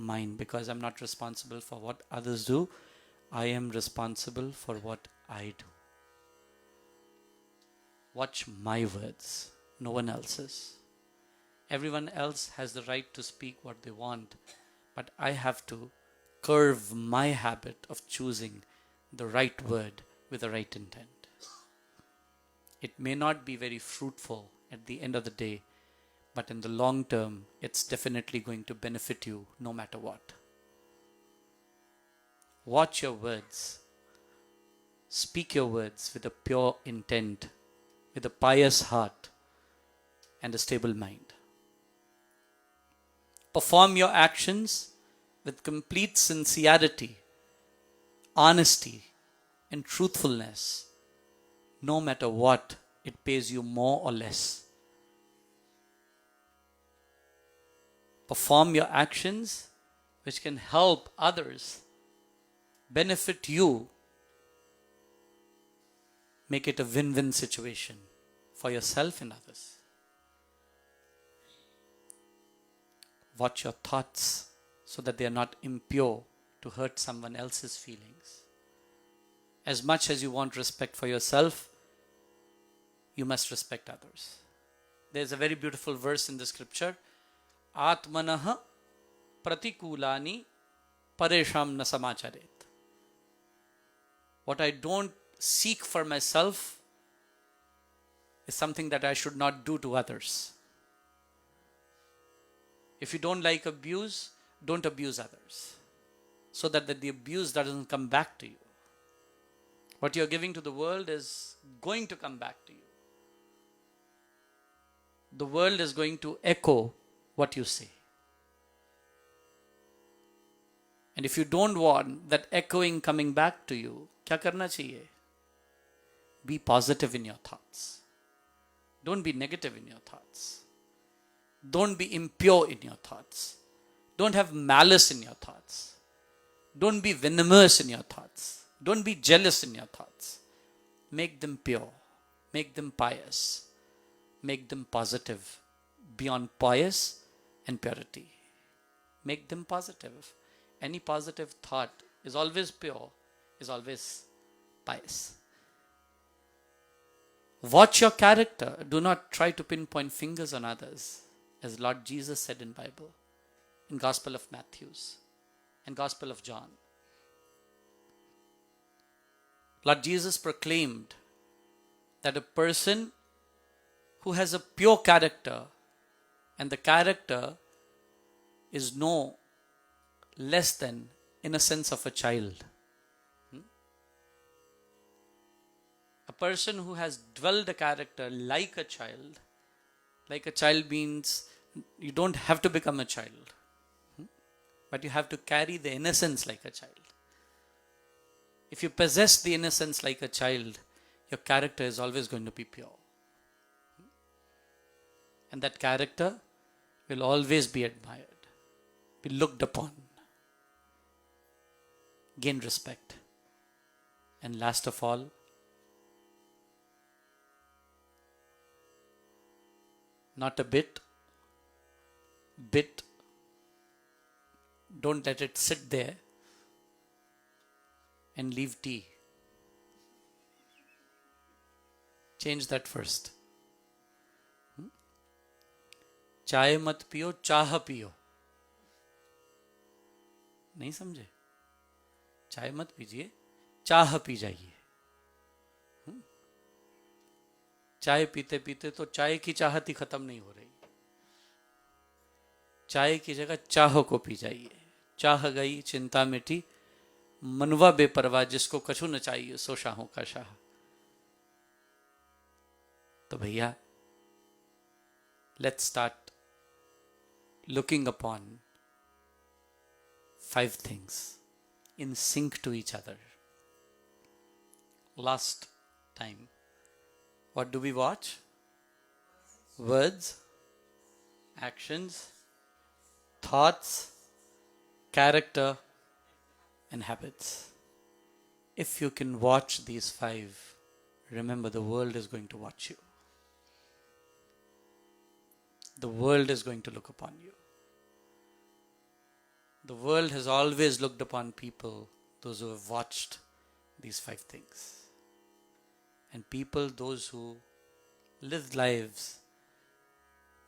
Mine, because I'm not responsible for what others do. I am responsible for what I do. Watch my words, no one else's. Everyone else has the right to speak what they want, but I have to curve my habit of choosing the right word with the right intent. It may not be very fruitful at the end of the day, but in the long term, it's definitely going to benefit you no matter what. Watch your words. Speak your words with a pure intent, with a pious heart, and a stable mind. Perform your actions with complete sincerity, honesty, and truthfulness, no matter what it pays you more or less. Perform your actions which can help others, benefit you, make it a win-win situation for yourself and others. Watch your thoughts so that they are not impure to hurt someone else's feelings. As much as you want respect for yourself, you must respect others. There's a very beautiful verse in the scripture. Atmanah pratikulani paresham na samacharet. What I don't seek for myself is something that I should not do to others. If you don't like abuse, don't abuse others, so that the abuse doesn't come back to you. What you're giving to the world is going to come back to you. The world is going to echo what you say. And if you don't want that echoing coming back to you, kya karna chahiye? Be positive in your thoughts. Don't be negative in your thoughts. Don't be impure in your thoughts. Don't have malice in your thoughts. Don't be venomous in your thoughts. Don't be jealous in your thoughts. Make them pure. Make them pious. Make them positive beyond pious and purity. Make them positive. Any positive thought is always pure, is always pious. Watch your character. Do not try to pinpoint fingers on others, as Lord Jesus said in Bible, in Gospel of Matthew and Gospel of John. Lord Jesus proclaimed that a person who has a pure character, and the character is no less than innocence of a child. A person who has dwelled a character like a child means you don't have to become a child, but you have to carry the innocence like a child. If you possess the innocence like a child, your character is always going to be pure. And that character will always be admired, be looked upon, gain respect. And last of all, not a bit, don't let it sit there and leave tea. Change that first. चाय मत पियो, चाह पियो. नहीं समझे? चाय मत पीजिए, चाह पी जाइए. चाय पीते पीते तो चाय की चाहत ही खत्म नहीं हो रही. चाय की जगह चाह को पी जाइए. चाह गई, चिंता मिटी, मनवा बेपरवाह, जिसको कछु न चाहिए सो शाहों का शाह. तो भैया, let's start looking upon 5 things in sync to each other. Last time, what do we watch? Words, actions, thoughts, character, and habits. If you can watch these 5, remember the world is going to watch you. The world is going to look upon you. The world has always looked upon people, those who have watched these 5 things. And people, those who live lives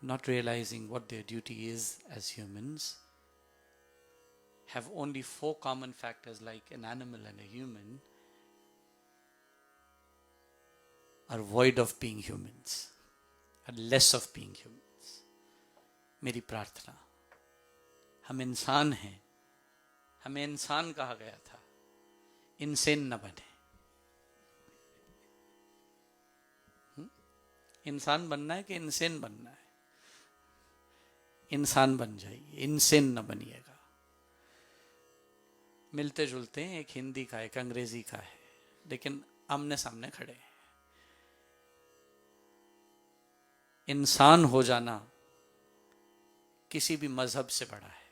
not realizing what their duty is as humans, have only 4 common factors like an animal and a human. are void of being humans, are less of being humans. मेरी प्रार्थना, हम इंसान हैं, हमें इंसान कहा गया था, इंसेन न बने। इंसान बनना है कि इंसेन बनना है? इंसान बन जाइए, इंसेन न बनिएगा। मिलते जुलते हैं, एक हिंदी का एक अंग्रेजी का है, लेकिन आमने सामने खड़े हैं। इंसान हो जाना किसी भी मजहब से बड़ा है।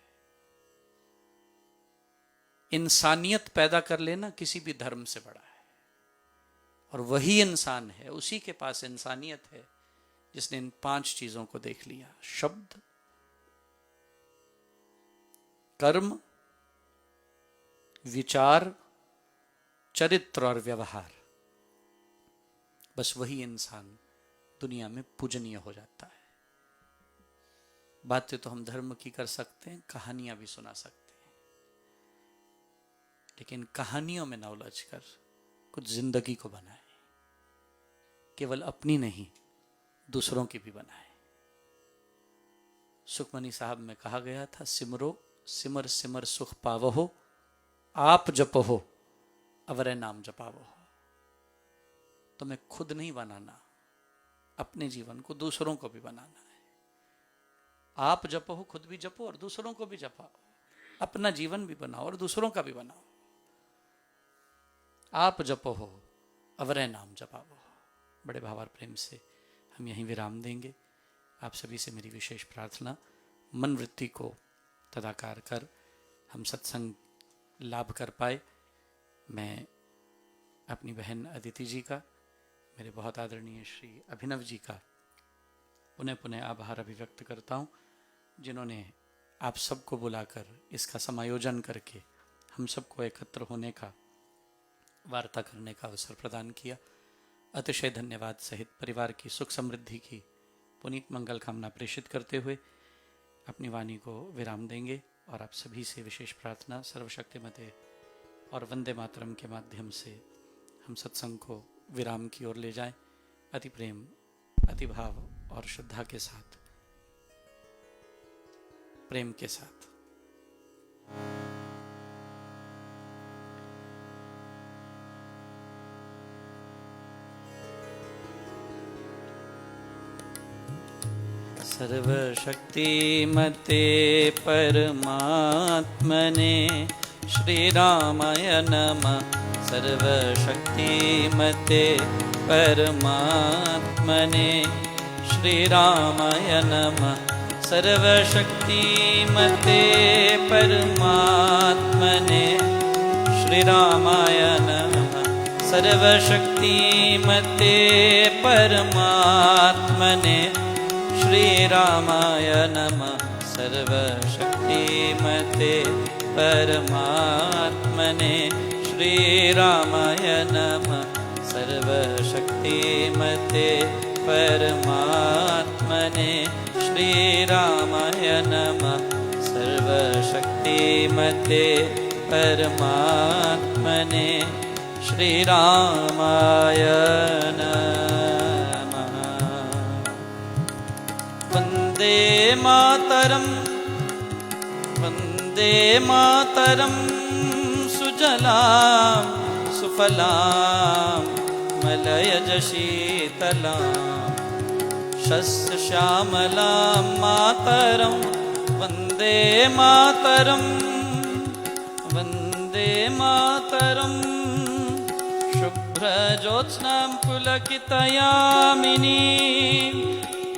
इंसानियत पैदा कर लेना किसी भी धर्म से बड़ा है। और वही इंसान है, उसी के पास इंसानियत है जिसने इन 5 चीजों को देख लिया: शब्द, कर्म, विचार, चरित्र और व्यवहार। बस वही इंसान दुनिया में पूजनीय हो जाता है। बातें तो हम धर्म की कर सकते हैं, कहानियां भी सुना सकते हैं, लेकिन कहानियों में न उलझ कर कुछ जिंदगी को बनाए, केवल अपनी नहीं दूसरों की भी बनाए। सुखमनी साहब में कहा गया था, सिमरो सिमर सिमर सुख पावहो, आप जपहो अवरे नाम जपावहो। तो मैं खुद नहीं बनाना, अपने जीवन को दूसरों को भी बनाना है। आप जपो, खुद भी जपो और दूसरों को भी जपाओ। अपना जीवन भी बनाओ और दूसरों का भी बनाओ। आप जपो हो अवरे नाम जपाओ। बड़े भाव और प्रेम से हम यहीं विराम देंगे। आप सभी से मेरी विशेष प्रार्थना, मन वृत्ति को तदाकार कर हम सत्संग लाभ कर पाए। मैं अपनी बहन अदिति जी का, मेरे बहुत आदरणीय श्री अभिनव जी का पुनः पुनः आभार अभिव्यक्त करता हूँ, जिन्होंने आप सबको बुलाकर इसका समायोजन करके हम सबको एकत्र होने का, वार्ता करने का अवसर प्रदान किया। अतिशय धन्यवाद सहित परिवार की सुख समृद्धि की पुनीत मंगल कामना प्रेषित करते हुए अपनी वाणी को विराम देंगे। और आप सभी से विशेष प्रार्थना, सर्वशक्तिमते और वंदे मातरम के माध्यम से हम सत्संग को विराम की ओर ले जाएं। अति प्रेम, अति भाव और श्रद्धा के साथ, प्रेम के साथ। सर्वशक्तिमते परमात्मने श्रीरामाय नमः। सर्वशक्तिमते परमात्मने श्रीरामाय नमः। सर्वशक्तिमते परमात्मने श्रीरामाय नमः। सर्वशक्तिमते परमात्मने श्रीरामाय नमः। सर्वशक्तिमते परमात्मने श्रीरामाय नमः। सर्वशक्तिमते परमात्मने श्रीरामाय नमः। सर्वशक्तिमते परमात्मने श्रीरामाय नमः। वन्दे मातरं, वन्दे मातरं, सुजलां सुफलां मलयज शीतलां शस्यश्यामलां मातरं। वन्दे मातरं, वन्दे मातरं, शुभ्रज्योत्स्नां पुलकितयामिनीं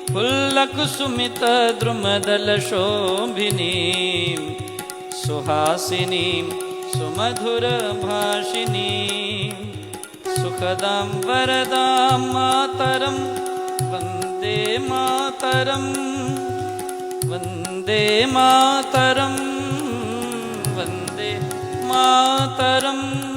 फुल्लकुसुमितद्रुमदलशोभिनीं सुहासिनीं सुमधुरभाषिनीं सुखदां वरदां मातरं। वन्दे मातरं, वन्दे मातरं, वन्दे मातरम्।